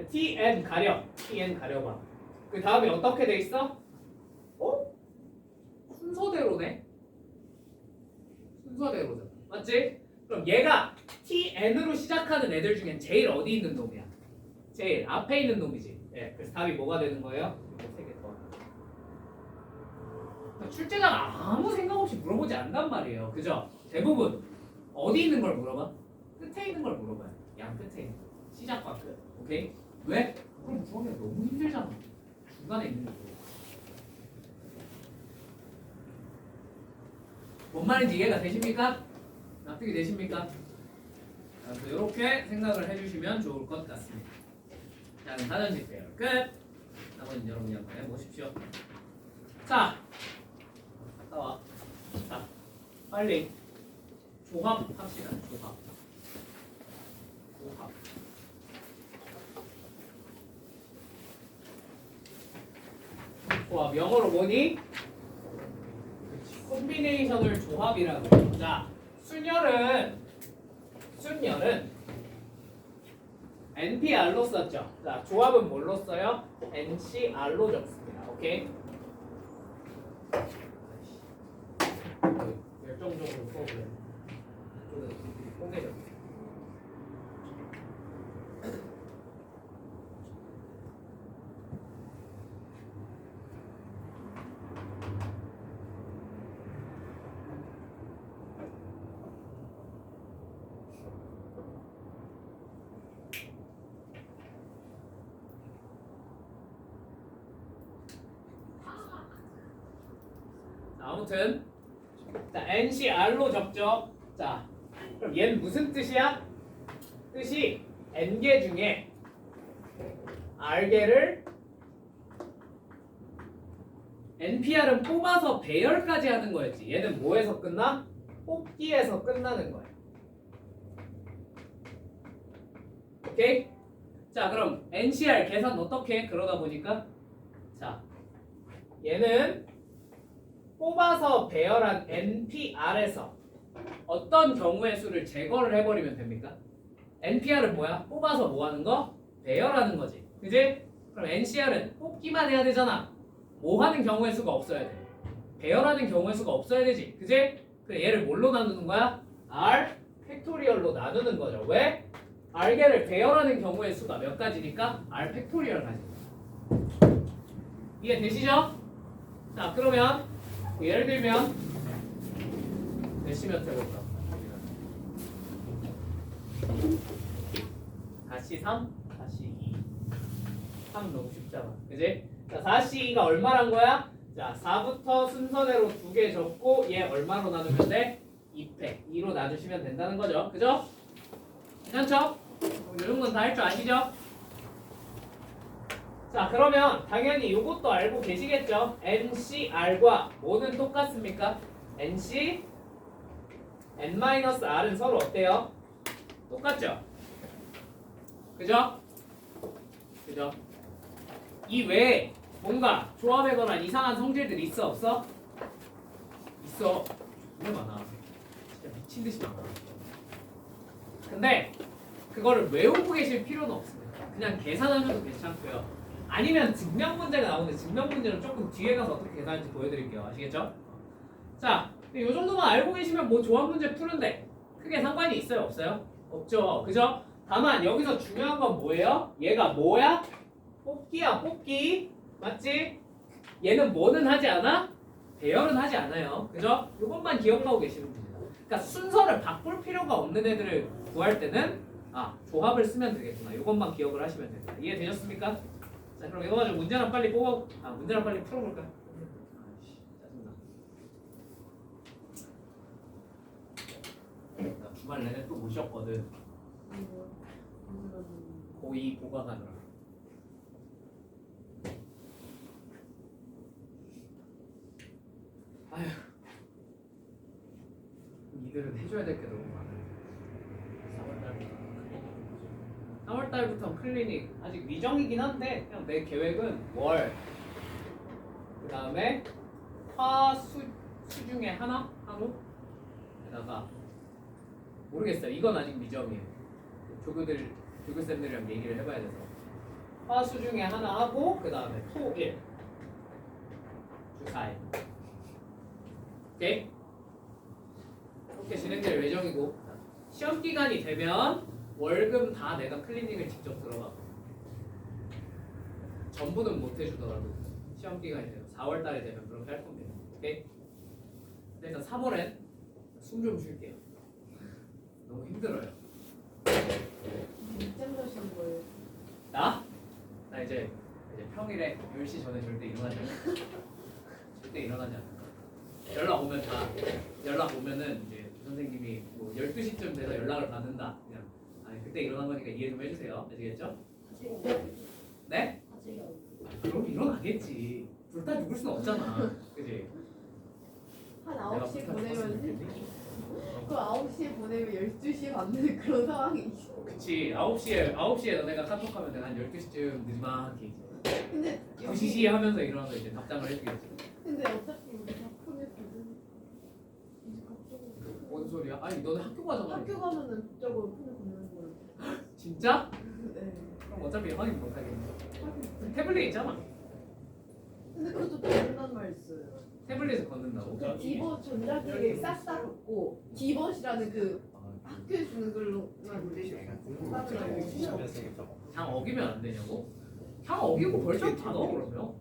TN 가려봐. 그 다음에 어떻게 돼 있어? 어? 순서대로네? 순서대로잖아. 맞지? 그럼 얘가 TN으로 시작하는 애들 중엔 제일 어디 있는 놈이야? 제일 앞에 있는 놈이지. 예, 그래서 답이 뭐가 되는 거예요? 이거 3개 더. 출제자가 아무 생각 없이 물어보지 않단 말이에요. 그죠? 대부분 어디 있는 걸 물어봐? 끝에 있는 걸 물어봐요. 양 끝에 있는 거. 시작과 끝. 오케이? 왜? 그럼 구하기가 너무 힘들잖아. 중간에 있는 거. 뭔 말인지 이해가 되십니까? 납득이 되십니까? 자, 이렇게 생각을 해주시면 좋을 것 같습니다. 자, 그럼 사전식 배열 끝. 나머지는 여러분이 한번 해보십시오. 자, 갔다 와. 자, 빨리 조합합시다. 조합. 조합. 영어로 뭐니? 콤비네이션을 조합이라고 해요. 자, 순열은 NPR로 썼죠. 자, 조합은 뭘로 써요? NCR로 적습니다. 오케이? 열정적으로 써보래. 꽁내죠. 아무튼 자 NCR로 적죠. 자 그럼 얘는 무슨 뜻이야? 뜻이 N개 중에 R개를 NPR은 뽑아서 배열까지 하는 거였지. 얘는 뭐에서 끝나? 뽑기에서 끝나는 거야. 오케이? 자 그럼 NCR 계산 어떻게 해? 그러다 보니까 자 얘는 뽑아서 배열한 NPR에서 어떤 경우의 수를 제거를 해버리면 됩니까? NPR은 뭐야? 뽑아서 뭐 하는 거? 배열하는 거지. 그지? 그럼 NCR은 뽑기만 해야 되잖아. 뭐 하는 경우의 수가 없어야 돼. 배열하는 경우의 수가 없어야 되지. 그지? 그래 얘를 뭘로 나누는 거야? R 팩토리얼로 나누는 거죠. 왜? R개를 배열하는 경우의 수가 몇 가지니까 R 팩토리얼 가지. 이해되시죠? 자 그러면 예를 들면 몇시몇 해볼까? 다시 3, 다시 2 3 너무 쉽잖아 그지? 자 4시 2가 얼마란 거야? 자 4부터 순서대로 2개 적고 얘 얼마로 나누면 돼? 2팩 2로 나누시면 된다는 거죠 그죠? 괜찮죠? 이 정도는 다 할 줄 아시죠? 자 그러면 당연히 이것도 알고 계시겠죠? NCR과 뭐는 똑같습니까? NC N-R은 서로 어때요? 똑같죠? 그죠? 그죠? 이 외에 뭔가 조합에 관한 이상한 성질들이 있어 없어? 있어. 정말 많아. 진짜 미친듯이 많아. 근데 그거를 외우고 계실 필요는 없습니다. 그냥 계산하셔도 괜찮고요. 아니면 증명 문제가 나오는데 증명 문제는 조금 뒤에 가서 어떻게 계산할지 보여드릴게요. 아시겠죠? 자, 이 정도만 알고 계시면 뭐 조합 문제 푸는데 크게 상관이 있어요? 없어요? 없죠. 그죠? 다만 여기서 중요한 건 뭐예요? 얘가 뭐야? 뽑기야 뽑기. 맞지? 얘는 뭐는 하지 않아? 배열은 하지 않아요. 그죠? 이것만 기억하고 계시면 됩니다. 그러니까 순서를 바꿀 필요가 없는 애들을 구할 때는 조합을 쓰면 되겠구나. 이것만 기억을 하시면 됩니다. 이해되셨습니까? 자 그럼 이거 가지고 문제나 빨리 문제나 빨리 풀어볼까? 짜증나. 나 주말 내내 또 못 쉬었거든. 고2 고가 가느라. 이들은 해줘야 될 게 너무 많아요. 3월달부터 클리닉 아직 미정이긴 한데 그냥 내 계획은 월, 그 다음에 화수 중에 하나 하고 게다가 모르겠어요. 이건 아직 미정이에요. 조교쌤들이랑 얘기를 해봐야 돼서 화수 중에 하나 하고 그 다음에 토일 주 4일. 오케이? 이렇게 진행될 예정이고 시험 기간이 되면 월급 다 내가 클리닉을 직접 들어가고 전부는 못 해주더라도 시험 기간이 되면 4월 달에 되면 그렇게 할 겁니다. 오케이? 일단 3월엔 숨 좀 쉴게요. 너무 힘들어요. 밑장 가신 거예요. 나 이제 평일에 10시 전에 절대 일어나지 않아. 절대 일어나지 않아. 연락 오면은 이제 선생님이 뭐 12시쯤 돼서 연락을 받는다. 그냥 아니 그때 일어난 거니까 이해 좀 해주세요. 아시겠죠? 네? 그럼 일어나겠지. 불타 죽을 수는 없잖아. 그지? 한 내가 9시에 불타 보내면 죽었으면 좋겠니? 그 9시에 보내면 12시에 받는 그런 상황이 있어. 그치. 9시에 너네가 카톡하면 내가 한 12시쯤 늦지막히 이제 근데 9시 하면서 일어나서 이제 답장을 해주겠지. 근데 어차피 우리 다 폰했거든. 이제 갑자기 뭔 소리야? 아니 너네 학교 가잖아. 학교 가면은 그쪽으로 폰을 보내는 거예요. 진짜? 네. 그럼 어차피 확인 못 하겠네. 태블릿 있잖아. 근데 그것도 다른단 말 있어요. 태블릿을 걷는다고? 그 디버 전자기기 싹다 걷고 디버시라는 그 학교에 주는 걸로만 장 어기면 안 되냐고? 장 어기고 벌점 다 넣어 그러면?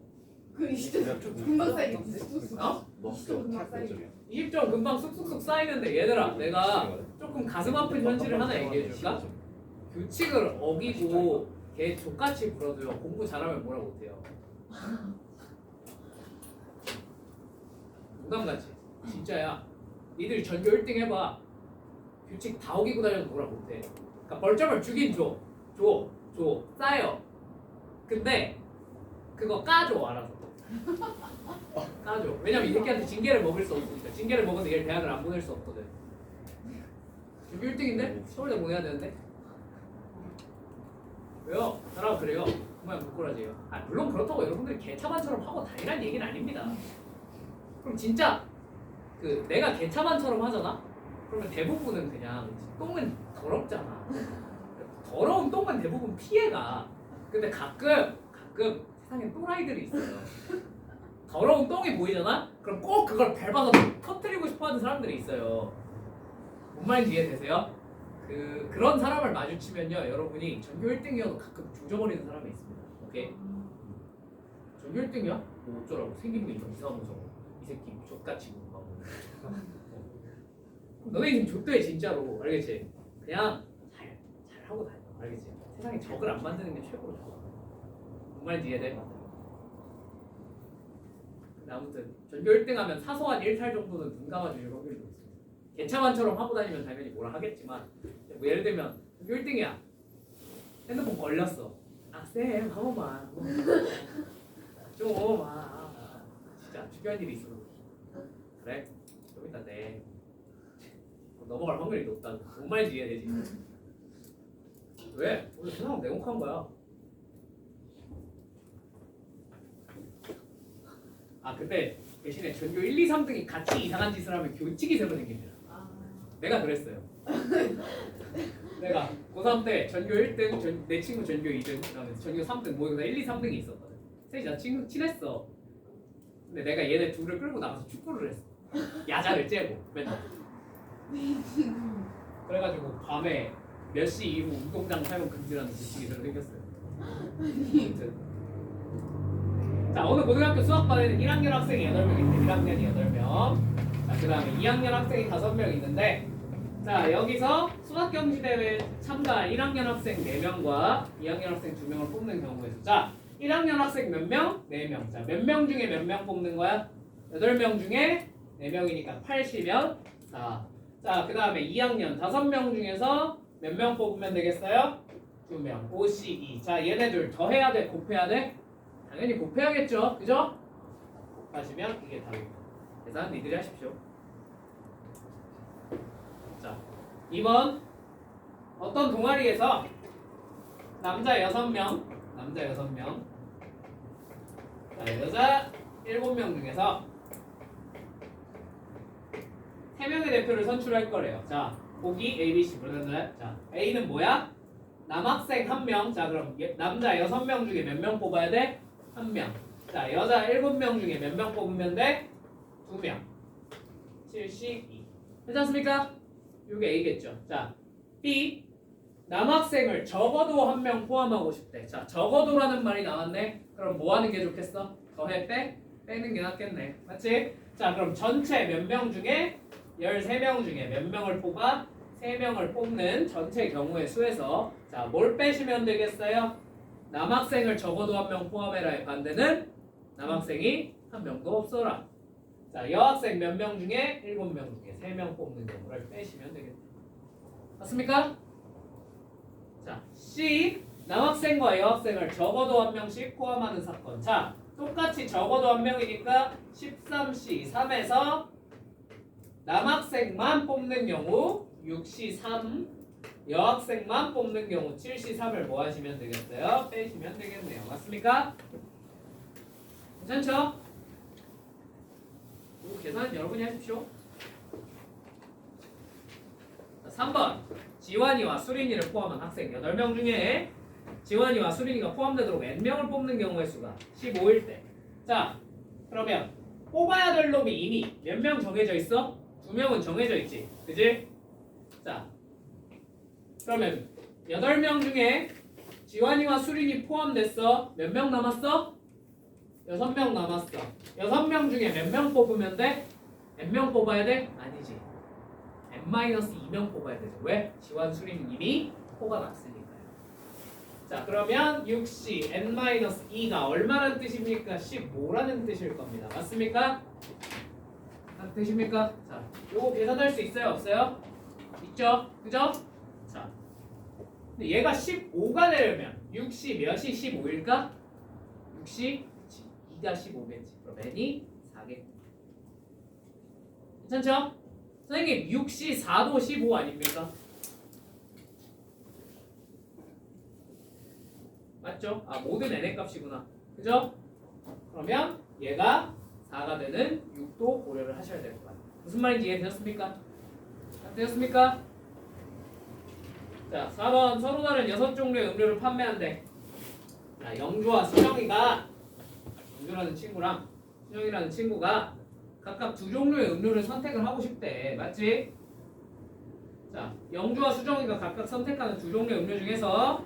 그 진짜 금방 쌓이겠지. 어? 금방 쌓이겠지. 20점 금방 쑥쑥쑥 쌓이는데 얘들아 내가 조금 가슴 아픈 현실을 하나 얘기해 줄까? 규칙을 어기고 걔 족같이 불어도요 공부 잘하면 뭐라 못해요. 농담같이 진짜야. 니들 전교 1등 해봐. 규칙 다 어기고 다녀도 뭐라 못해. 그러니까 벌점을 주긴 줘 쌓여. 근데 그거 까줘 알아서. 까줘. 왜냐면 이 새끼한테 징계를 먹을 수 없으니까. 징계를 먹어서 얘를 대학을 안 보낼 수 없거든. 전교 1등인데 서울대 보내야 되는데. 왜요? 나라가 그래요. 그만 부끄러지요. 아 물론 그렇다고 여러분들이 개차반처럼 하고 다니라는 얘기는 아닙니다. 그럼 진짜 그 내가 개차반처럼 하잖아? 그러면 대부분은 그냥 똥은 더럽잖아. 더러운 똥은 대부분 피해가. 근데 가끔 세상에 또라이들이 있어요. 더러운 똥이 보이잖아? 그럼 꼭 그걸 밟아서 터뜨리고 싶어하는 사람들이 있어요. 뭔 말인지 이해되세요? 그런 사람을 마주치면요 여러분이 전교 1등이어도 가끔 조져버리는 사람이 있습니다. 오케이? 전교 1등이야? 뭐 어쩌라고 생긴 게 이상하고 저거 이 새끼 족같이 공부하고 너네 지금 족도해 진짜로. 알겠지? 그냥 잘하고 다녀. 알겠지? 세상에 적을 안 만드는 게 최고로 좋아. 뭔 말인지 이해돼? 근데 아무튼 전교 1등 하면 사소한 일탈 정도는 눈 감아주실 확률도 있습니다. 개차반처럼 하고 다니면 당연히 뭐라 하겠지만 뭐 예를 들면 전교 1등이야. 핸드폰 걸렸어. 아 쌤 한 번만 좀 진짜 중요한 일이 있어. 그래? 좀 이따 내 넘어갈 확률이 높다. 뭔 말인지 이해되지? 왜? 원래 세상은 냉혹한 거야. 아 근데 대신에 전교 1, 2, 3등이 같이 이상한 짓을 하면 교칙이 새로 생깁니다. 내가 그랬어요. 내가 고3 때 전교 1등, 내 친구 전교 2등, 그다음에 전교 3등 모여서 1, 2, 3등이 있었거든. 셋이 나 친구 친했어. 근데 내가 얘네 둘을 끌고 나가서 축구를 했어. 야자를 째고 맨날. 그래가지고 밤에 몇 시 이후 운동장 사용 금지라는 규칙이 새로 생겼어요. 아무튼 자 오늘 고등학교 수학반에는 1학년 학생이 8명 있는데 1학년이 8명. 자 그다음에 2학년 학생이 5명 있는데 자 여기서 수학경시대회 참가 1학년 학생 4명과 2학년 학생 2명을 뽑는 경우에서 자 1학년 학생 몇 명? 4명. 자 몇 명 중에 몇 명 뽑는 거야? 8명 중에 4명이니까 80명. 자 그다음에 2학년 5명 중에서 몇 명 뽑으면 되겠어요? 2명. 5C2. 자 얘네들 더해야 돼? 곱해야 돼? 당연히 곱해야겠죠. 그죠? 곱하시면 이게 답입니다. 계산 니들이 하십시오. 자, 2번 어떤 동아리에서 남자 6명, 자, 여자 7명 중에서 3명의 대표를 선출할 거래요. 자, 보기 A, B, C 부르는데, 자, A는 뭐야? 남학생 1명. 자, 그럼 남자 6명 중에 몇 명 뽑아야 돼? 1명. 자, 여자 7명 중에 몇 명 뽑으면 돼? 2명. 72. 괜찮습니까? 이게 A겠죠. 자, B. 남학생을 적어도 1명 포함하고 싶대. 자, 적어도라는 말이 나왔네. 그럼 뭐 하는 게 좋겠어? 더해 빼? 빼는 게 낫겠네. 맞지? 자, 그럼 전체 몇 명 중에 13명 중에 몇 명을 뽑아? 3명을 뽑는 전체 경우의 수에서 자, 뭘 빼시면 되겠어요? 남학생을 적어도 1명 포함해라의 반대는 남학생이 1명도 없어라. 자, 여학생 몇 명 중에 7명 중에 3명 뽑는 경우를 빼시면 되겠다. 맞습니까? 자, C. 남학생과 여학생을 적어도 1명씩 포함하는 사건. 자, 똑같이 적어도 1명이니까 13C 3에서 남학생만 뽑는 경우 6C 3, 여학생만 뽑는 경우 7C 3을 뭐 하시면 되겠어요? 빼시면 되겠네요. 맞습니까? 괜찮죠? 이 계산 여러분이 하십시오. 자, 3번 지환이와 수린이를 포함한 학생 8명 중에 지환이와 수린이가 포함되도록 N명을 뽑는 경우의 수가 15일 때. 자, 그러면 뽑아야 될 놈이 이미 몇 명 정해져 있어? 2명은 정해져 있지. 그지? 자, 그러면 8명 중에 지환이와 수린이 포함됐어. 몇 명 남았어? 6명 남았어. 6명 중에 몇 명 뽑으면 돼? N명 뽑아야 돼? 아니지. N-2명 뽑아야 되죠. 왜? 지환, 수린이 이미 포가 났으니까요. 자, 그러면 6C N-2가 얼마라는 뜻입니까? 15라는 뜻일 겁니다. 맞습니까? 되십니까? 자, 요거 계산할 수 있어요? 없어요? 있죠? 그죠? 자, 근데 얘가 15가 되려면 6C 몇이 15일까? 6C 2가 15겠지. 그럼 N이 4겠고. 괜찮죠? 선생님 6C 4도 15 아닙니까? 맞죠? 아, 모든 N의 값이구나. 그죠? 그러면 얘가 4가 되는 6도 고려를 하셔야 될 것 같아요. 무슨 말인지 이해되셨습니까? 되셨습니까? 자, 4번 서로 다른 6종류의 음료를 판매한대. 자, 영주와 수정이가 영주라는 친구랑 수정이라는 친구가 각각 2종류의 음료를 선택을 하고 싶대. 맞지? 자, 영주와 수정이가 각각 선택하는 2종류의 음료 중에서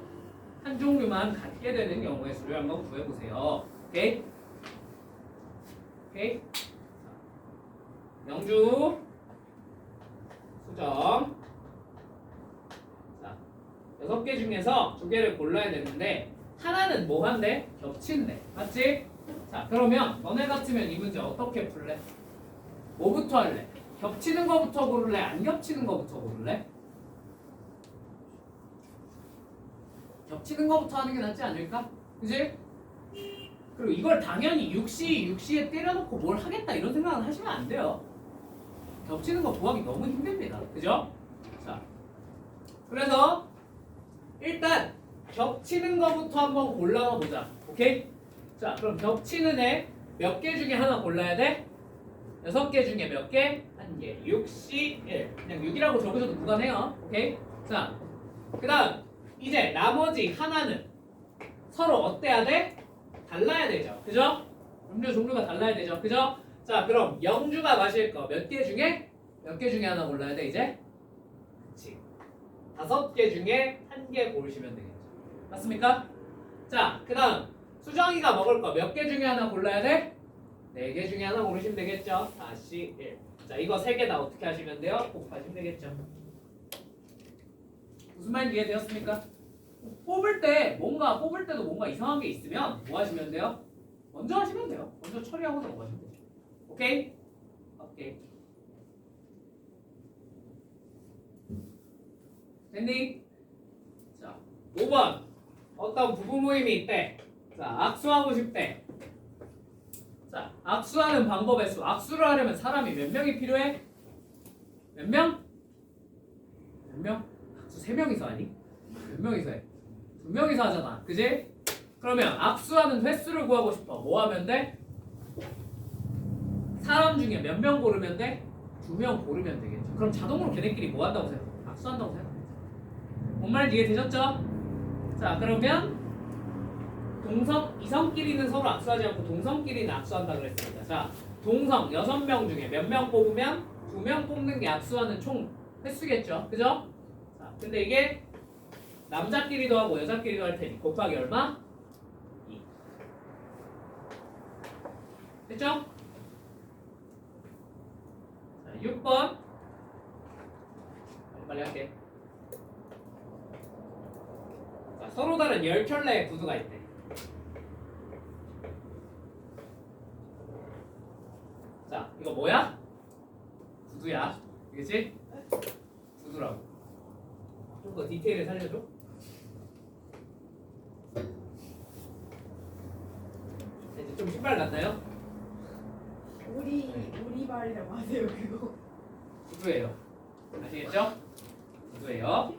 한 종류만 갖게 되는 경우의 수를 한번 구해보세요. 오케이? 오케이? 영주, 수정. 자, 6개 중에서 2개를 골라야 되는데 하나는 뭐 한대? 겹친대. 맞지? 자, 그러면 너네 같으면 이 문제 어떻게 풀래? 뭐부터 할래? 겹치는 거부터 고를래? 안 겹치는 거부터 고를래? 겹치는 거부터 하는 게 낫지 않을까? 그지? 그리고 이걸 당연히 6시에 때려놓고 뭘 하겠다 이런 생각은 하시면 안 돼요. 겹치는 거 구하기 너무 힘듭니다. 그죠? 자, 그래서 일단 겹치는 거부터 한번 골라봐 보자. 오케이? 자, 그럼 겹치는 애 몇 개 중에 하나 골라야 돼? 6개 중에 몇 개? 1개. 6C 1. 그냥 6이라고 적으셔도 무관해요. 오케이? 자, 그 다음 이제 나머지 하나는 서로 어때야 돼? 달라야 되죠. 그죠? 음료 종류가 달라야 되죠. 그죠? 자, 그럼 영주가 마실 거 몇 개 중에? 몇 개 중에 하나 골라야 돼, 이제? 그치. 5개 중에 1개 고르시면 되겠죠. 맞습니까? 자, 그 다음 수정이가 먹을 거 몇 개 중에 하나 골라야 돼? 4개 중에 하나 고르시면 되겠죠. 4C 1. 자, 이거 3개 다 어떻게 하시면 돼요? 곱하시면 되겠죠. 무슨 말인지 이해되었습니까? 뽑을 때도 뭔가 이상한 게 있으면 뭐 하시면 돼요? 먼저 하시면 돼요. 먼저 처리하고 넘어가시면 돼요. 오케이? 오케이. 됐니? 자, 5번. 어떤 부부 모임이 있대. 자, 악수하고 싶대. 자, 악수하는 방법의 수. 악수를 하려면 사람이 몇 명이 필요해? 몇 명? 몇 명? 악수 3명이서 하니? 몇 명이서 해? 2명이서 하잖아. 그지? 그러면 악수하는 횟수를 구하고 싶어. 뭐 하면 돼? 사람 중에 몇 명 고르면 돼? 2명 고르면 되겠죠. 그럼 자동으로 걔네끼리 뭐 한다고 생각해? 악수한다고 생각해. 뭔 말인지 이해되셨죠? 자, 그러면 이성끼리는 서로 악수하지 않고 동성끼리는 악수한다 그랬습니다. 자, 동성 6명 중에 몇 명 뽑으면 2명 뽑는 게 악수하는 총 횟수겠죠. 그죠? 자, 근데 이게 남자끼리도 하고 여자끼리도 할 테니 곱하기 얼마? 2. 됐죠? 자, 6번 빨리 할게. 자, 서로 다른 10켤레의 구두가 있대. 자, 이거 뭐야? 구두야. 알겠지? 구두라고. 좀 더 디테일을 살려줘. 이제 좀 신발 같나요? 오리발이라고 하세요 그거. 구두예요. 아시겠죠? 구두예요.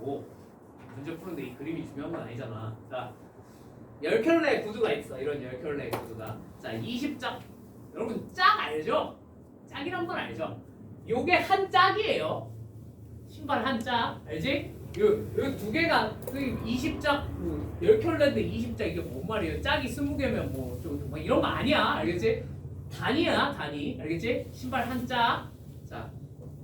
오, 문제 푸는데 이 그림이 중요한 건 아니잖아. 자, 10켤레의 구두가 있어. 이런 10켤레의 구두가. 자, 20짝. 여러분 짝 알죠? 짝이란 건 알죠? 요게 한 짝이에요. 신발 한 짝. 알지? 요 두 개가 20짝, 10켤레인데 20짝 이게 뭔 말이에요? 짝이 20개면 뭐 좀 이런 거 아니야. 알겠지? 단위야, 단위. 알겠지? 신발 한 짝. 자,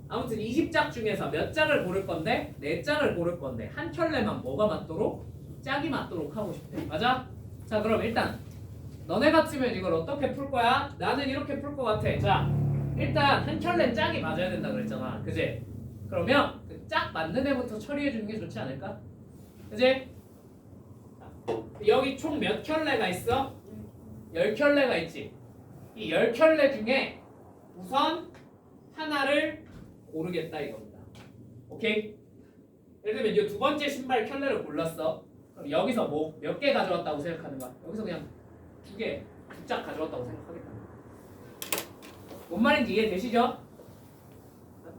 아무튼 20짝 중에서 몇 짝을 고를 건데? 4짝을 고를 건데 한 켤레만 뭐가 맞도록? 짝이 맞도록 하고 싶대. 맞아? 자, 그럼 일단 너네 같으면 이걸 어떻게 풀 거야? 나는 이렇게 풀 것 같아. 자, 일단 한 켤레 짝이 맞아야 된다 그랬잖아. 그지? 그러면 그 짝 맞는 애부터 처리해 주는 게 좋지 않을까? 그지? 자, 여기 총 몇 켤레가 있어? 10켤레가 있지. 이 10켤레 중에 우선 하나를 고르겠다 이겁니다. 오케이? 예를 들면 이 두 번째 신발 켤레를 골랐어. 그럼 여기서 뭐 몇 개 가져왔다고 생각하는 거야? 여기서 그냥 두 짝 가져왔다고 생각하겠다. 뭔 말인지 이해되시죠?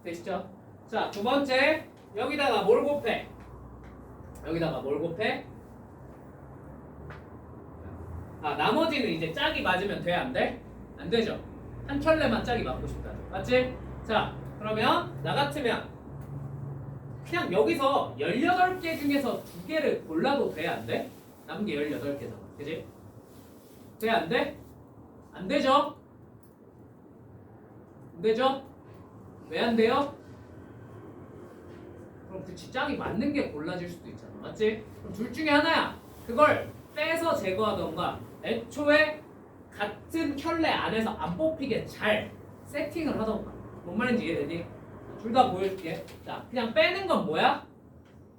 되시죠? 자, 두 번째 여기다가 뭘 곱해? 여기다가 뭘 곱해? 아, 나머지는 이제 짝이 맞으면 돼? 안 돼? 안 되죠? 한 켤레만 짝이 맞고 싶다. 맞지? 자, 그러면 나 같으면 그냥 여기서 18개 중에서 2개를 골라도 돼? 안 돼? 남은 게 18개잖아. 그지? 돼? 안 돼? 안 되죠? 안 되죠? 왜 안 돼요? 그럼 그치, 짝이 맞는 게 골라질 수도 있잖아. 맞지? 그럼 둘 중에 하나야. 그걸 빼서 제거하던가 애초에 같은 켤레 안에서 안 뽑히게 잘 세팅을 하던가. 뭔 말인지 이해되니? 둘 다 보여줄게. 자, 그냥 빼는 건 뭐야?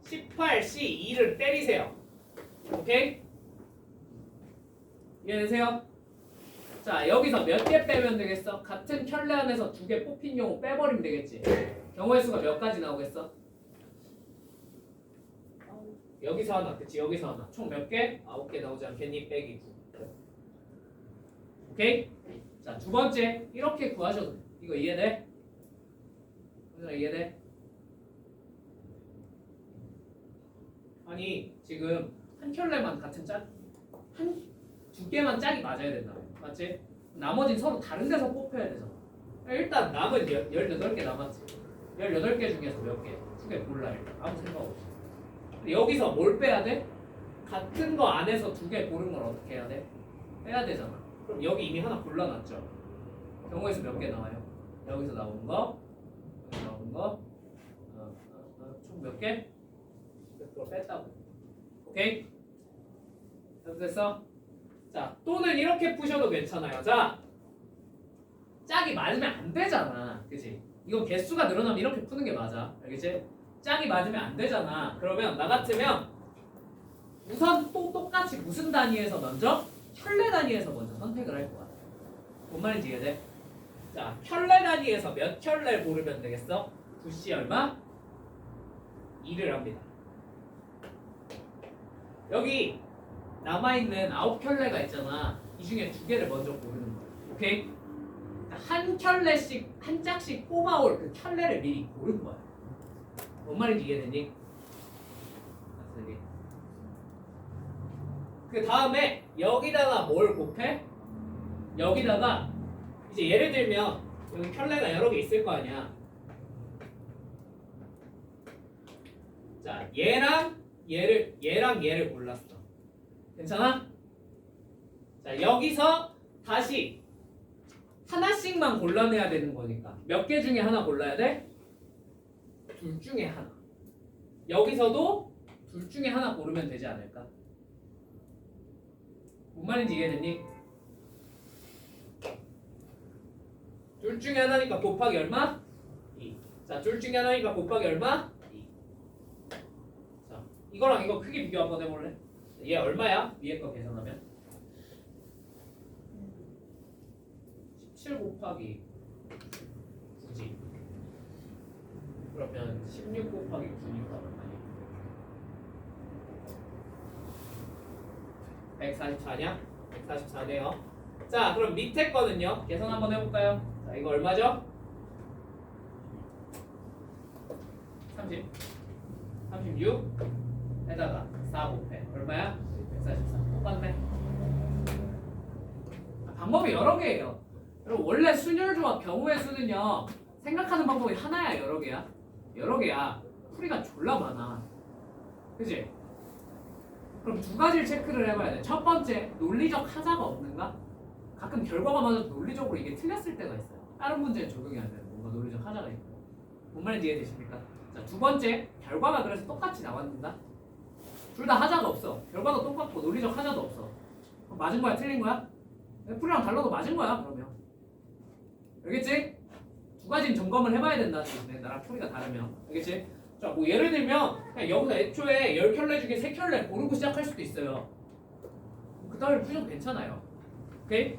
18, C2를 때리세요. 오케이? 이해되세요? 자, 여기서 몇 개 빼면 되겠어? 같은 켤레 안에서 2개 뽑힌 경우 빼버리면 되겠지. 경우의 수가 몇 가지 나오겠어? 여기서 하나, 그치? 여기서 하나. 총 몇 개? 9개 나오지 않겠니? 빼기 9. 오케이? 자, 두 번째 이렇게 구하셔도 돼. 이거 이해돼? 이해돼? 아니, 지금 한 켤레만 같은 짝, 두 개만 짝이 맞아야 된다. 맞지? 나머지는 서로 다른 데서 뽑혀야 되잖아. 일단 남은 18개 남았지. 18개 중에서 몇 개? 2개 골라 일단. 아무 생각 없이. 근데 여기서 뭘 빼야 돼? 같은 거 안에서 2개 고른 걸 어떻게 해야 돼? 빼야 되잖아. 그럼 여기 이미 하나 골라놨죠. 경우에서 몇 개 나와요? 여기서 나온 거, 여기 나온 거, 총 몇 개? 그걸 뺐다고. 오케이? 됐어? 자, 또는 이렇게 푸셔도 괜찮아요. 자, 짝이 맞으면 안 되잖아. 그치? 이건 개수가 늘어나면 이렇게 푸는 게 맞아. 알겠지? 짝이 맞으면 안 되잖아. 그러면 나 같으면 우선 또 똑같이 무슨 단위에서 먼저? 켤레 단위에서 먼저 선택을 할 거야. 뭔 말인지 이해돼? 자, 켤레 단위에서 몇 켤레 고르면 되겠어? 9C 얼마? 2를 합니다. 여기 남아있는 9켤레가 있잖아. 이 중에 2개를 먼저 고르는 거야. 오케이? 한 켤레씩 한 짝씩 뽑아올 그 켤레를 미리 고른 거야. 뭔 말인지 이해되니? 그 다음에 여기다가 뭘 곱해? 여기다가 이제 예를 들면 여기 켤레가 여러 개 있을 거 아니야. 자, 얘랑 얘를 골랐어. 괜찮아? 자, 여기서 다시 하나씩만 골라내야 되는 거니까 몇 개 중에 하나 골라야 돼? 둘 중에 하나. 여기서도 둘 중에 하나 고르면 되지 않을까? 뭔 말인지 이해됐니? 둘 중에 하나니까 곱하기 얼마? 2. 자, 둘 중에 하나니까 곱하기 얼마? 2. 자, 이거랑 이거 크게 비교 한번 해볼래? 얘 얼마야? 위에 거 계산하면 17 곱하기 9지. 그러면 16 곱하기 9니까 얼마니? 144냐? 144네요. 자, 그럼 밑에 거는요? 계산 한번 해볼까요? 자, 이거 얼마죠? 30, 36 에다가 4 곱해 얼마야? 144. 똑같네. 방법이 여러 개예요. 그리고 원래 순열조합 경우의 수는요, 생각하는 방법이 하나야, 여러 개야? 여러 개야. 풀이가 졸라 많아. 그치? 그럼 두 가지를 체크를 해봐야 돼. 첫 번째, 논리적 하자가 없는가? 가끔 결과가 맞아도 논리적으로 이게 틀렸을 때가 있어요. 다른 문제는 적용이 안 되는 뭔가 논리적 하자가 있고. 뭔 말인지 이해되십니까? 자, 두 번째, 결과가 그래서 똑같이 나왔는가? 둘 다 하자가 없어. 결과도 똑같고 논리적 하자도 없어. 그럼 맞은 거야, 틀린 거야? 풀이랑 달라도 맞은 거야, 그러면. 알겠지? 두 가지는 점검을 해봐야 된다는 얘기네. 나랑 풀이가 다르면. 알겠지? 자, 뭐 예를 들면 그냥 여기서 애초에 10켤레 중에 3켤레 고르고 시작할 수도 있어요. 그 다음에 풀셔도 괜찮아요. 오케이?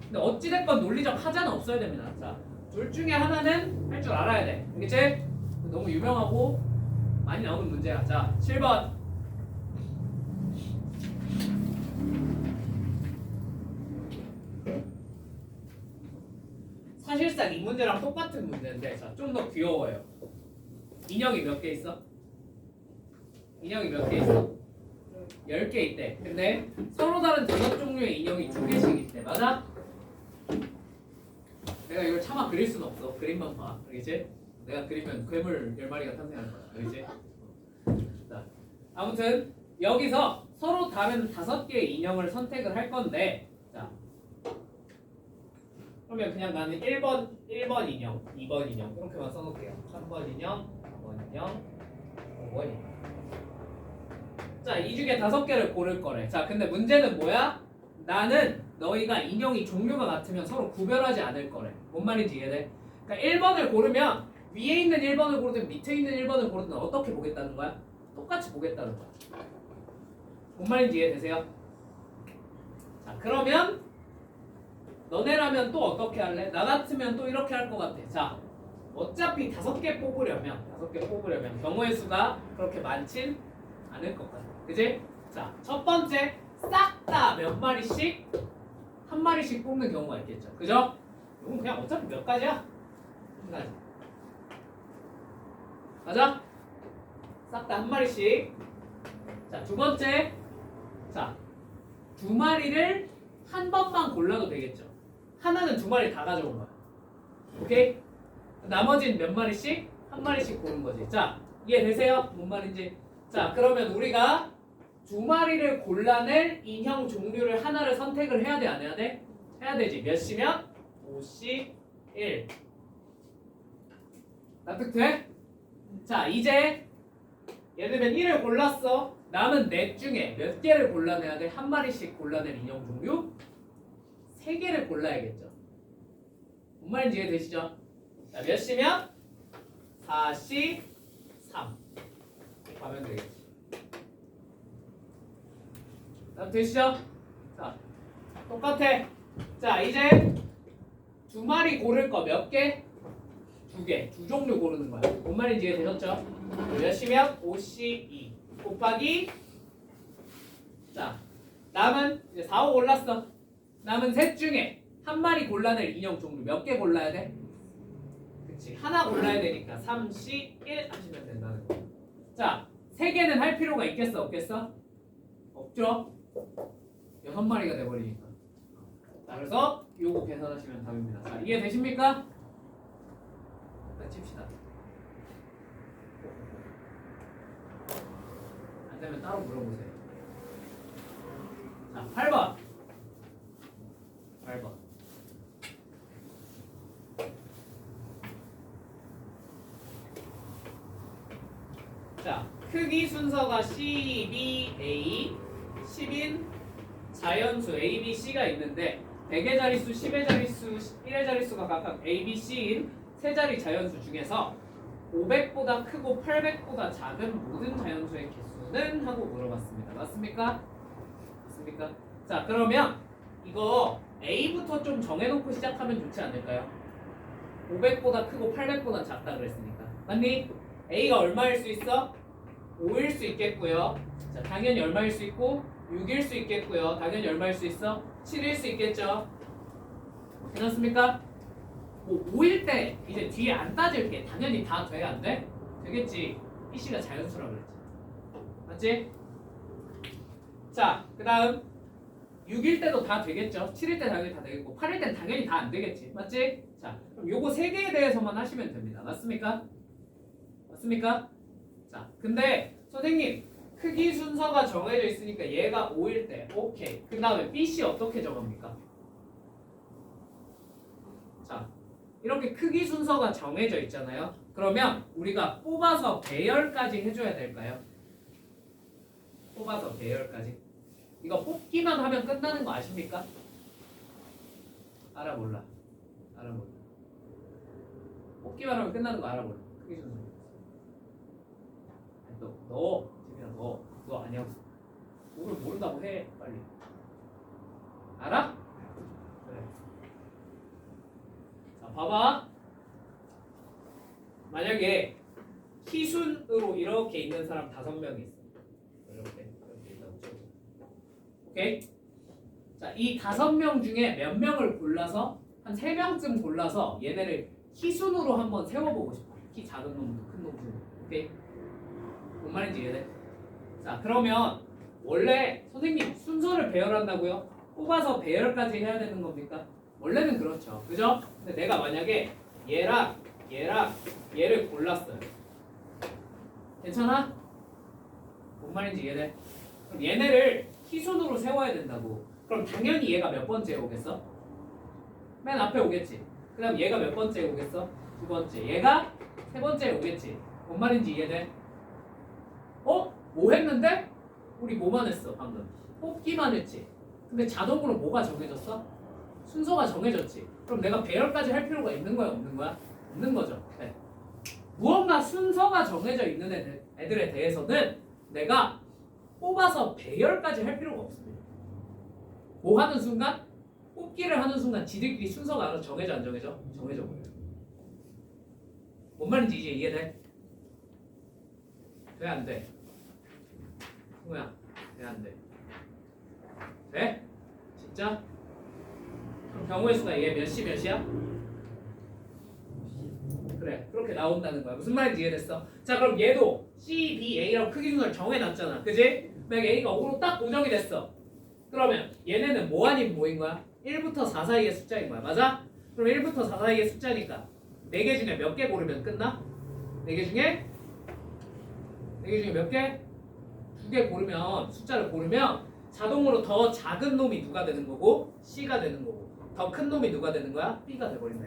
근데 어찌됐건 논리적 하자는 없어야 됩니다. 자, 둘 중에 하나는 할 줄 알아야 돼. 알겠지? 너무 유명하고 많이 나오는 문제야. 자, 7번. 사실상 이 문제랑 똑같은 문제인데, 자, 좀 더 귀여워요. 인형이 몇 개 있어? 인형이 몇 개 있어? 10개 있대. 근데 서로 다른 5종류의 인형이 2개씩 있대. 맞아? 내가 이걸 차마 그릴 수는 없어. 그림만 봐. 알겠지? 내가 그리면 괴물 10마리가 탄생할 거야. 알겠지? 자, 아무튼 여기서 서로 다른 5개의 인형을 선택을 할 건데, 자, 그러면 그냥 나는 1번 인형, 2번 인형 이렇게만 써놓을게요. 3번 인형, 4번 인형, 5번 인형. 자, 이 중에 5개를 고를 거래. 자, 근데 문제는 뭐야? 나는 너희가 인형이 종류가 같으면 서로 구별하지 않을 거래. 뭔 말인지 이해돼? 그러니까 1번을 고르면 위에 있는 1번을 고르든 밑에 있는 1번을 고르든 어떻게 보겠다는 거야? 똑같이 보겠다는 거야. 뭔 말인지 이해되세요? 자, 그러면 너네라면 또 어떻게 할래? 나 같으면 또 이렇게 할 것 같아. 자, 어차피 5개 뽑으려면 경우의 수가 그렇게 많진 않을 것 같아. 그지? 자, 첫 번째, 싹 다 몇 마리씩? 한 마리씩 뽑는 경우가 있겠죠. 그죠? 이건 그냥 어차피 몇 가지야? 한 가지. 맞아? 싹 다 한 마리씩. 자, 두 번째, 자, 2마리를 한 번만 골라도 되겠죠. 하나는 2마리 다 가져온 거야. 오케이? 나머지는 몇 마리씩? 한 마리씩 고른 거지. 자, 이해되세요? 뭔 말인지. 자, 그러면 우리가 2마리를 골라낼 인형 종류를 하나를 선택을 해야 돼, 안 해야 돼? 해야 되지. 몇 시면? 5시 1. 납득돼? 자, 이제 예를 들면 1을 골랐어. 남은 넷 중에 몇 개를 골라내야 돼? 한 마리씩 골라낼 인형 종류? 3개를 골라야겠죠. 뭔 말인지 이해되시죠? 자, 몇 시면? 4시 3. 가면 되겠지. 되시죠? 자, 똑같아. 자, 이제 2마리 고를 거 몇 개? 2개. 2종류 고르는 거야. 뭔 말인지 이해되셨죠? 몇 시면? 5시 2 곱하기, 자, 남은 이제 4, 5 골랐어. 남은 셋 중에 한 마리 골라낼 인형 종류 몇 개 골라야 돼? 그치. 하나 골라야 되니까 3, 1 하시면 된다는 거. 자, 세 개는 할 필요가 있겠어, 없겠어? 없죠? 6마리가 돼버리니까. 자, 그래서 요거 계산하시면 답입니다. 자, 이해되십니까? 일단 칩시다. 안 되면 따로 물어보세요. 자, 8번. 8번. 자, 크기 순서가 C, B, A, 10인 자연수 A, B, C가 있는데 100의 자릿수, 10의 자릿수, 1의 자릿수가 각각 A, B, C인 세 자리 자연수 중에서 500보다 크고 800보다 작은 모든 자연수의 개수는? 하고 물어봤습니다. 맞습니까? 맞습니까? 자, 그러면 이거 A부터 좀 정해놓고 시작하면 좋지 않을까요? 500보다 크고 800보다 작다 그랬으니까. 맞니? A가 얼마일 수 있어? 5일 수 있겠고요. 자, 당연히 얼마일 수 있고 6일 수 있겠고요. 당연히 얼마일 수 있어? 7일 수 있겠죠. 괜찮습니까? 뭐 5일 때 이제 뒤에 안 따질게. 당연히 다 돼? 안 돼? 되겠지. PC가 자연수라고 그랬지. 맞지? 자, 그 다음 6일 때도 다 되겠죠. 7일 때 당연히 다 되겠고 8일 때는 당연히 다 안 되겠지. 맞지? 자, 그럼 요거 세 개에 대해서만 하시면 됩니다. 맞습니까? 맞습니까? 자, 근데 선생님 크기 순서가 정해져 있으니까 얘가 5일 때 오케이. 그 다음에 BC 어떻게 정합니까? 자, 이렇게 크기 순서가 정해져 있잖아요. 그러면 우리가 뽑아서 배열까지 해줘야 될까요? 뽑아서 배열까지. 이거 뽑기만 하면 끝나는 거 아십니까? 알아 몰라. 알아 몰라. 뽑기만 하면 끝나는 거 알아 몰라. 크기 순서. 너 재민아 너 아니야. 오늘 모른다고 해 빨리. 알아? 그래. 자, 봐봐. 만약에 희순으로 이렇게 있는 사람 5명이 있어. 이렇게 일단 쳐줘. 오케이? 자, 이 5명 중에 몇 명을 골라서 한 3명쯤 골라서 얘네를 희순으로 한번 세워보고 싶어. 키 작은 놈도 큰 놈도. 오케이? 뭔 말인지 이해돼? 자, 그러면 원래 선생님 순서를 배열한다고요? 뽑아서 배열까지 해야 되는 겁니까? 원래는 그렇죠. 그죠? 근데 내가 만약에 얘랑 얘를 골랐어요. 괜찮아? 뭔 말인지 이해돼? 그럼 얘네를 희순으로 세워야 된다고. 그럼 당연히 얘가 몇 번째에 오겠어? 맨 앞에 오겠지. 그 다음 얘가 몇 번째에 오겠어? 2번째. 얘가 3번째에 오겠지. 뭔 말인지 이해돼? 뭐 했는데? 우리 뭐만 했어 방금? 뽑기만 했지. 근데 자동으로 뭐가 정해졌어? 순서가 정해졌지. 그럼 내가 배열까지 할 필요가 있는 거야 없는 거야? 없는 거죠. 네. 무언가 순서가 정해져 있는 애들에 대해서는 내가 뽑아서 배열까지 할 필요가 없습니다. 뭐 하는 순간? 뽑기를 하는 순간 지들끼리 순서가 알아서 정해져 안 정해져? 정해져 버려요. 뭔 말인지 이제 이해돼? 돼 안 돼? 뭐야? 돼 안 돼? 돼? 진짜? 그럼 경우의 수가 얘 몇이야? 그래, 그렇게 나온다는 거야. 무슨 말인지 이해됐어? 자, 그럼 얘도 C, B, A라고 크기 순서를 정해놨잖아. 그지? 만약에 A가 5로 딱 고정이 됐어. 그러면 얘네는 뭐 아닌 뭐인 거야? 1부터 4 사이의 숫자인 거야. 맞아? 그럼 1부터 4 사이의 숫자니까 4개 중에 몇 개 고르면 끝나? 4개 중에 몇 개? 2개 고르면, 숫자를 고르면 자동으로 더 작은 놈이 누가 되는 거고 C가 되는 거고 더 큰 놈이 누가 되는 거야? B가 돼버린다.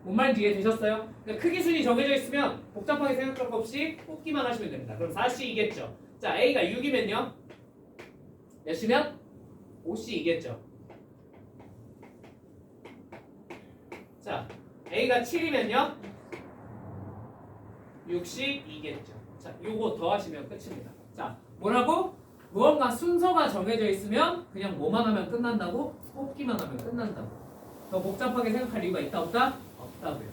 뭔 말인지 이해되셨어요? 그러니까 크기 순위 정해져 있으면 복잡하게 생각할 거 없이 뽑기만 하시면 됩니다. 그럼 4C이겠죠. 자, A가 6이면요? 몇이면? 5C이겠죠. 자, A가 7이면요? 6C이겠죠. 자, 요거 더하시면 끝입니다. 자, 뭐라고? 무언가 순서가 정해져 있으면 그냥 뭐만 하면 끝난다고? 뽑기만 하면 끝난다고. 더 복잡하게 생각할 이유가 있다 없다? 없다고요.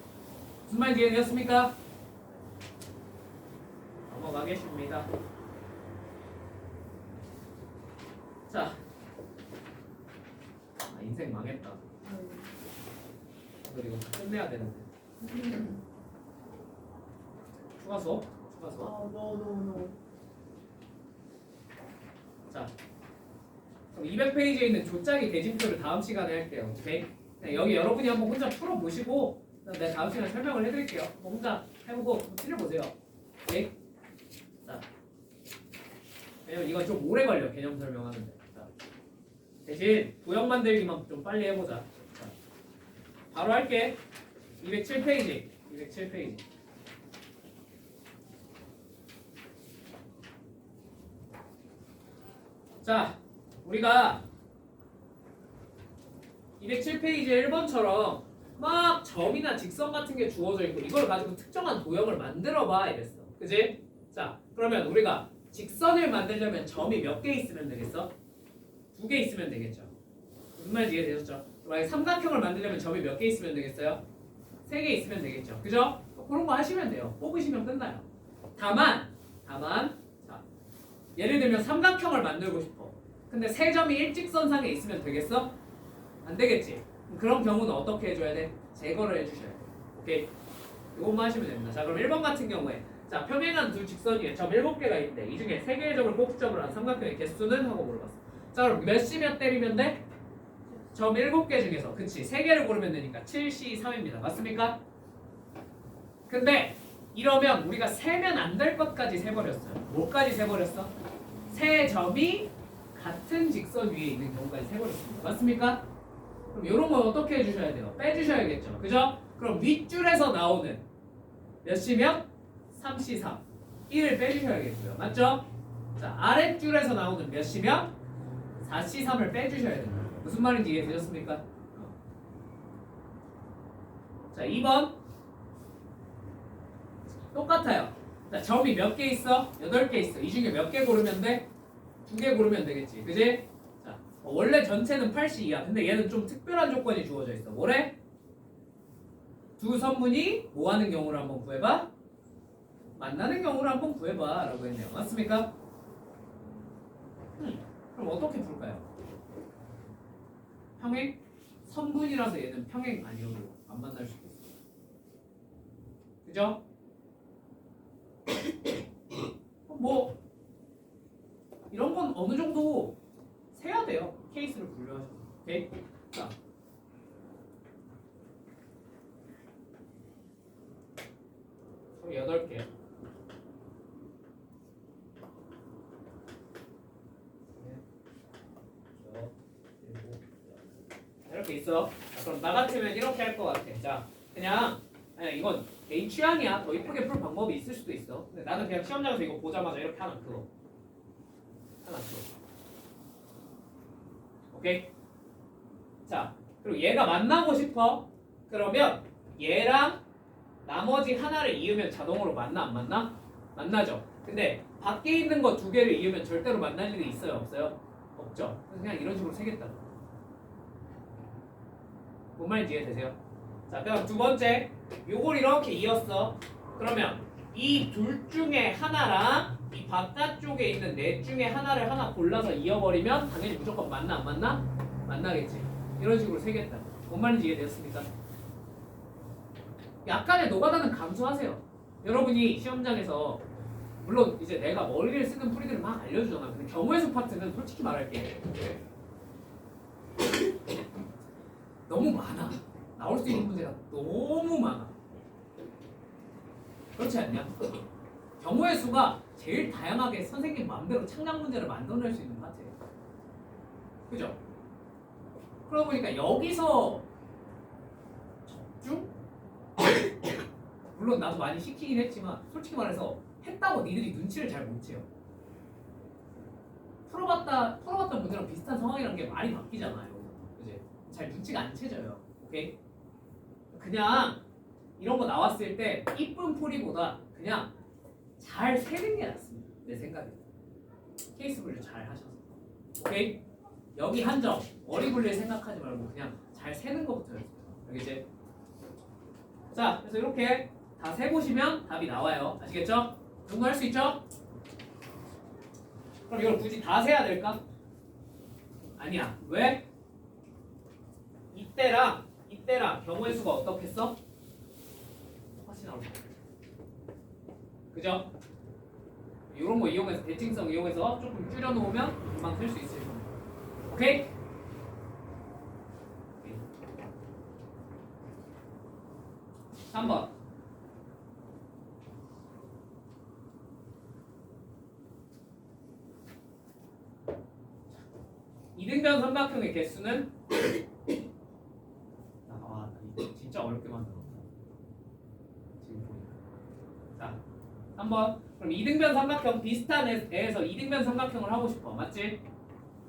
무슨 말인지 이해되셨습니까? 넘어가겠습니다. 자, 인생 망했다. 이거 끝내야 되는데. 추가 수업? no. 자, 그럼 200페이지에 있는 조짜기 대진표를 다음 시간에 할게요. 오케이? 네, 여기 여러분이 한번 혼자 풀어보시고 내가 다음 시간에 설명을 해드릴게요. 혼자 해보고 틀려보세요. 오케이? 자, 왜냐면 이건 좀 오래 걸려, 개념 설명하는데. 자, 대신 도형 만들기만 좀 빨리 해보자. 자, 바로 할게. 207페이지. 207페이지. 자, 우리가 207페이지 1번처럼 막 점이나 직선 같은 게 주어져 있고 이걸 가지고 특정한 도형을 만들어봐 이랬어. 그지? 자, 그러면 우리가 직선을 만들려면 점이 몇 개 있으면 되겠어? 2개 있으면 되겠죠. 무슨 말인지 이해되셨죠? 만약에 삼각형을 만들려면 점이 몇 개 있으면 되겠어요? 3개 있으면 되겠죠. 그죠? 그런 거 하시면 돼요. 뽑으시면 끝나요. 다만 자, 예를 들면 삼각형을 만들고 싶어. 근데 세 점이 일직선상에 있으면 되겠어? 안 되겠지. 그런 경우는 어떻게 해줘야 돼? 제거를 해주셔야 돼. 오케이? 이것만 하시면 됩니다. 자, 그럼 1번 같은 경우에 자, 평행한 두 직선이 점 7개가 있는데 이 중에 3개의 점을 꼭지점으로 한 삼각형의 개수는? 하고 물어봤어. 자, 그럼 몇 시몇 때리면 돼? 점 7개 중에서 그치 3개를 고르면 되니까 7C3입니다. 맞습니까? 근데 이러면 우리가 세면 안 될 것까지 세버렸어요. 뭐까지 세버렸어? 세 점이 같은 직선 위에 있는 경우까지 세버렸습니다. 맞습니까? 그럼 이런 건 어떻게 해주셔야 돼요? 빼주셔야겠죠. 그죠? 그럼 윗줄에서 나오는 몇 시면? 3C3 1을 빼주셔야겠고요. 맞죠? 자, 아랫줄에서 나오는 몇 시면? 4C3을 빼주셔야 됩니다. 무슨 말인지 이해되셨습니까? 자, 2번 똑같아요. 자, 점이 몇 개 있어? 8개 있어. 이 중에 몇 개 고르면 돼? 2개 고르면 되겠지. 그지? 자, 원래 전체는 8C이야. 근데 얘는 좀 특별한 조건이 주어져 있어. 뭐래? 두 선분이 뭐 하는 경우를 한번 구해봐? 만나는 경우를 한번 구해봐 라고 했네요. 맞습니까? 그럼 어떻게 풀까요? 평행? 선분이라서 얘는 평행 아니어도 안 만날 수도 있어. 그죠? 뭐 이런 건 어느 정도 세야 돼요. 케이스를 분류하셔서. 오케이? 자, 총 8개. 이렇게 있어. 자, 그럼 나 같으면 이렇게 할 것 같아. 자, 그냥 이건 개인 취향이야. 더 이쁘게 풀 방법이 있을 수도 있어. 근데 나는 그냥 시험장에서 이거 보자마자 이렇게 하나 풀어. 오케이? 자, 그리고 얘가 만나고 싶어. 그러면 얘랑 나머지 하나를 이으면 자동으로 만나 안 만나? 만나죠. 근데 밖에 있는 거 2개를 이으면 절대로 만날 일이 있어요? 없어요? 없죠. 그래서 그냥 이런 식으로 세겠다. 뭔 말인지 이해되세요? 자, 그럼 두 번째 요걸 이렇게 이었어. 그러면 이 둘 중에 하나랑 이 바깥쪽에 있는 넷 중에 하나를 하나 골라서 이어버리면 당연히 무조건 만나 안 만나? 만나겠지. 이런 식으로 세겠다. 뭔 말인지 이해되었습니까? 약간의 노가다는 감수하세요. 여러분이 시험장에서 물론 이제 내가 머리를 쓰는 풀이들을 막 알려주잖아. 근데 경우의 수 파트는 솔직히 말할게 너무 많아. 나올 수 있는 문제가 너무 많아. 그렇지 않냐? 경우의 수가 제일 다양하게 선생님 마음대로 창작 문제를 만들어낼 수 있는 파트예요. 그죠? 그러다 보니까 여기서 적중? 물론 나도 많이 시키긴 했지만 솔직히 말해서 했다고 니들이 눈치를 잘 못 채요. 풀어봤던 문제랑 비슷한 상황이라는 게 많이 바뀌잖아요. 그지? 잘 눈치가 안 채져요. 오케이? 그냥 이런 거 나왔을 때 이쁜 풀이보다 그냥 잘 세는 게 낫습니다. 내 생각에. 케이스 분류 잘 하셔서. 오케이? 여기 한 점 머리 굴릴 생각하지 말고 그냥 잘 세는 것부터 연습해요. 알겠지? 자, 그래서 이렇게 다 세보시면 답이 나와요. 아시겠죠? 정도 할 수 있죠? 그럼 이걸 굳이 다 세야 될까? 아니야. 왜? 이때랑 경우의 수가 어떻겠어? 똑같이 나올 거야. 그죠? 이런 거 이용해서 대칭성 이용해서 조금 줄여놓으면 금방 쓸 수 있을 겁니다. 오케이? 3번. 이등변 삼각형의 개수는 나 이거 진짜 어렵게 만들었다. 지금 보니까. 자, 3번. 그럼 이등변 삼각형 비슷한 애에서 이등변 삼각형을 하고 싶어. 맞지?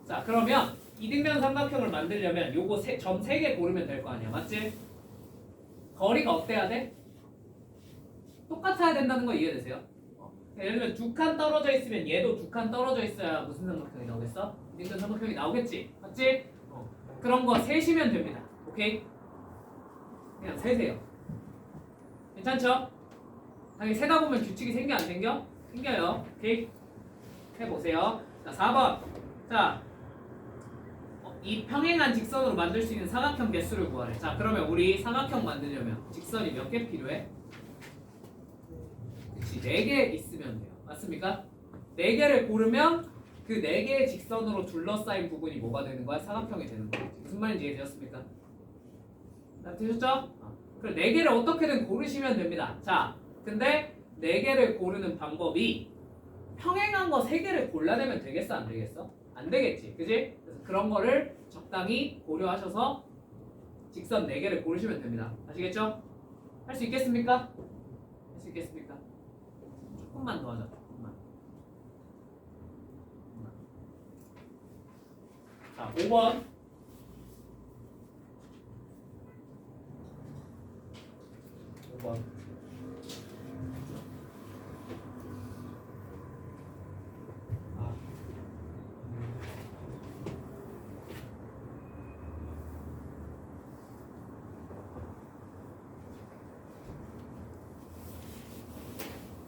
자, 그러면 이등변 삼각형을 만들려면 요거 점 3개 고르면 될 거 아니야. 맞지? 거리가 어때야 돼? 똑같아야 된다는 거 이해되세요? 예를 들면 두 칸 떨어져 있으면 얘도 두 칸 떨어져 있어야 무슨 삼각형이 나오겠어? 이등변 삼각형이 나오겠지? 맞지? 그런 거 세시면 됩니다. 오케이? 그냥 세세요. 괜찮죠? 당연히 세다 보면 규칙이 생겨 안 생겨? 생겨요. 오케이? 해보세요. 자, 4번. 자, 이 평행한 직선으로 만들 수 있는 사각형 개수를 구하래. 자, 그러면 우리 사각형 만들려면 직선이 몇 개 필요해? 그치, 4개 있으면 돼요. 맞습니까? 4개를 고르면 그 4개의 직선으로 둘러싸인 부분이 뭐가 되는 거야? 사각형이 되는 거야. 무슨 말인지 이해되셨습니까? 되셨죠? 그럼 4개를 어떻게든 고르시면 됩니다. 자, 근데 4개를 고르는 방법이 평행한 거 3개를 골라내면 되겠어? 안 되겠어? 안 되겠지. 그지? 그래서 그런 거를 적당히 고려하셔서 직선 4개를 고르시면 됩니다. 아시겠죠? 할 수 있겠습니까? 할 수 있겠습니까? 조금만 더 하자. 조금만. 자, 5번.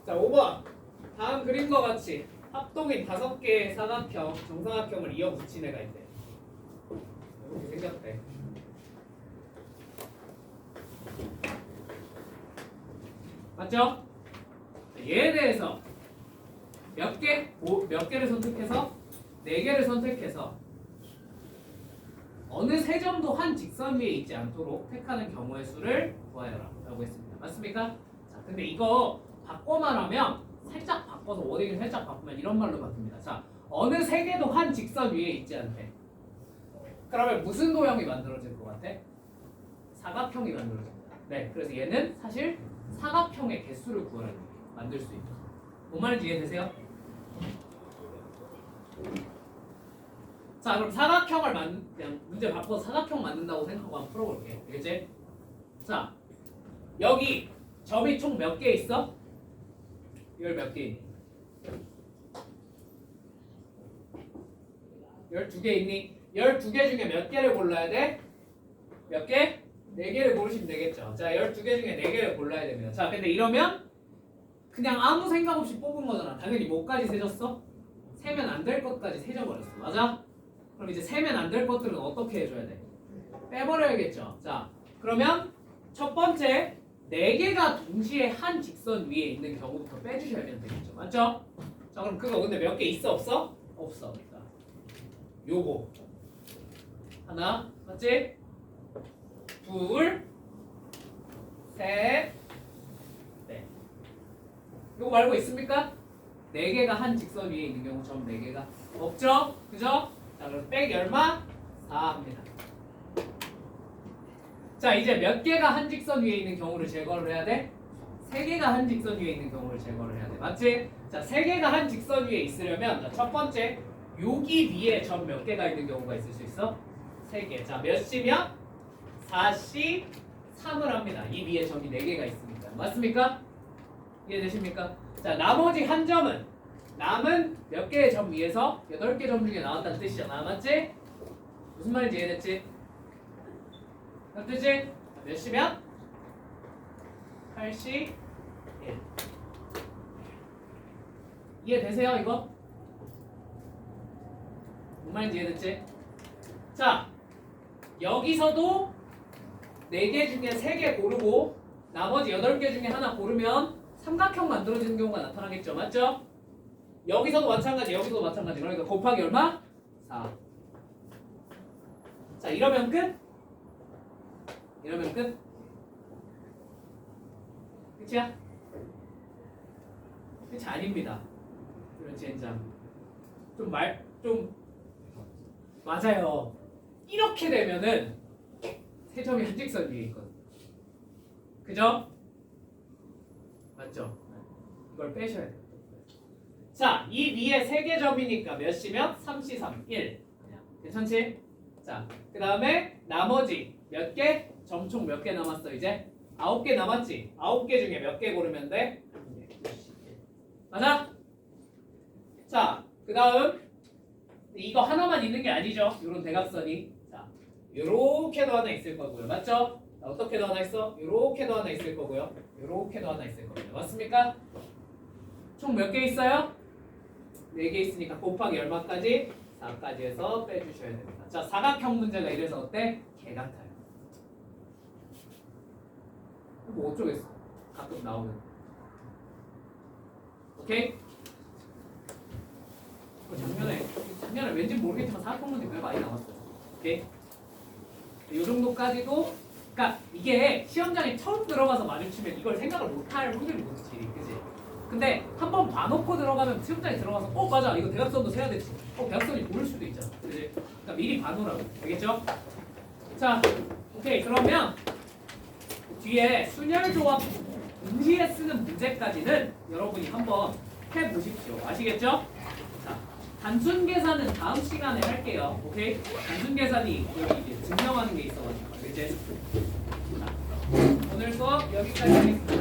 자, 5번. 다음 그림과 같이 합동인 5개의 사각형, 정사각형을 이어 붙인 애가 있대. 이렇게 생겼대. 맞죠? 얘에 대해서 몇 개를 선택해서 4개를 선택해서 어느 세 점도 한 직선 위에 있지 않도록 택하는 경우의 수를 구하여라 라고 했습니다. 맞습니까? 자, 근데 이거 바꿔 말하면 살짝 바꿔서 워딩을 살짝 바꾸면 이런 말로 바뀝니다. 자, 어느 세 개도 한 직선 위에 있지 않대. 그러면 무슨 도형이 만들어질 것 같아? 사각형이 만들어집니다. 네, 그래서 얘는 사실 사각형의 개수를 구하라는 거예요. 만들 수 있죠. 뭔 말인지 이해되세요? 자, 그럼 사각형을 그냥 문제 바꿔서 사각형 만든다고 생각하고 한번 풀어볼게요. 알겠지? 자, 여기 점이 총 몇 개 있어? 열 몇 개 있니? 12개 있니? 12개 중에 몇 개를 골라야 돼? 몇 개? 4개를 고르시면 되겠죠. 자, 12개 중에 4개를 골라야 됩니다. 자, 근데 이러면 그냥 아무 생각 없이 뽑은 거잖아. 당연히 뭐까지 세졌어? 세면 안 될 것까지 세져버렸어. 맞아? 그럼 이제 세면 안 될 것들은 어떻게 해줘야 돼? 빼버려야겠죠. 자, 그러면 첫 번째 4개가 동시에 한 직선 위에 있는 경우부터 빼주셔야 되겠죠. 맞죠? 자, 그럼 그거 근데 몇 개 있어? 없어? 없어. 그러니까 요거 하나, 맞지? 둘, 셋, 넷. 요거 말고 있습니까? 4개가 한 직선 위에 있는 경우 점 4개가 없죠? 그죠? 자, 그럼 백 얼마? 4 합니다. 자, 이제 몇 개가 한 직선 위에 있는 경우를 제거를 해야 돼? 3개가 한 직선 위에 있는 경우를 제거를 해야 돼. 맞지? 자, 3개가 한 직선 위에 있으려면 자, 첫 번째 여기 위에 점 몇 개가 있는 경우가 있을 수 있어? 3개. 자, 몇 시면? 4시 3을 합니다. 이 위에 점이 4개가 있으니까. 맞습니까? 이해되십니까? 자, 나머지 한 점은 남은 몇 개의 점 위에서 8개 점 중에 나왔다는 뜻이잖아. 맞지? 무슨 말인지 이해됐지? 뜻이? 몇 시면? 8시 1. 이해되세요 이거? 뭔 말인지 이해됐지? 자, 여기서도 4개 중에 3개 고르고 나머지 8개 중에 하나 고르면 삼각형 만들어지는 경우가 나타나겠죠. 맞죠? 여기서도 마찬가지, 여기서도 마찬가지. 그러니까 곱하기 얼마? 4. 자, 이러면 끝? 이러면 끝? 끝이야? 끝이 아닙니다. 이런 젠장. 좀 맞아요. 이렇게 되면은 세 점이 한 직선 위에 있거든. 그죠? 맞죠? 이걸 빼셔야 돼요. 자, 이 위에 3개 점이니까 몇 시면? 3시 3, 1. 괜찮지? 자, 그 다음에 나머지 몇 개? 점총 몇 개 남았어 이제? 9개 남았지? 9개 중에 몇 개 고르면 돼? 맞아? 자, 그 다음 이거 하나만 있는 게 아니죠. 요런 대각선이. 자, 요렇게도 하나 있을 거고요. 맞죠? 자, 어떻게도 하나 있어? 요렇게도 하나 있을 거고요. 요렇게도 하나 있을 겁니다. 맞습니까? 총 몇 개 있어요? 4개 있으니까 곱하기 얼마까지? 4까지 해서 빼주셔야 됩니다. 자, 사각형 문제가 이래서 어때? 개 같아요. 뭐 어쩌겠어. 가끔 나오는. 오케이? 작년에 왠지 모르겠지만 사각형 문제 꽤 많이 나왔어요. 오케이? 이 정도까지도, 그러니까 이게 시험장에 처음 들어가서 마주치면 이걸 생각을 못할 확률이 높지, 그지? 근데 한번 봐놓고 들어가면 시험장에 들어가서 맞아 이거 대각선도 세야 되지. 대각선이 보일 수도 있잖아, 그지? 그러니까 미리 봐놓으라고, 알겠죠? 자, 오케이. 그러면 뒤에 순열조합 동시에 쓰는 문제까지는 여러분이 한번 해보십시오. 아시겠죠? 자, 단순 계산은 다음 시간에 할게요. 오케이? 단순 계산이 여기 이제 증명하는 게 있어가지고 이제 자, 오늘 수업 여기까지 하겠습니다.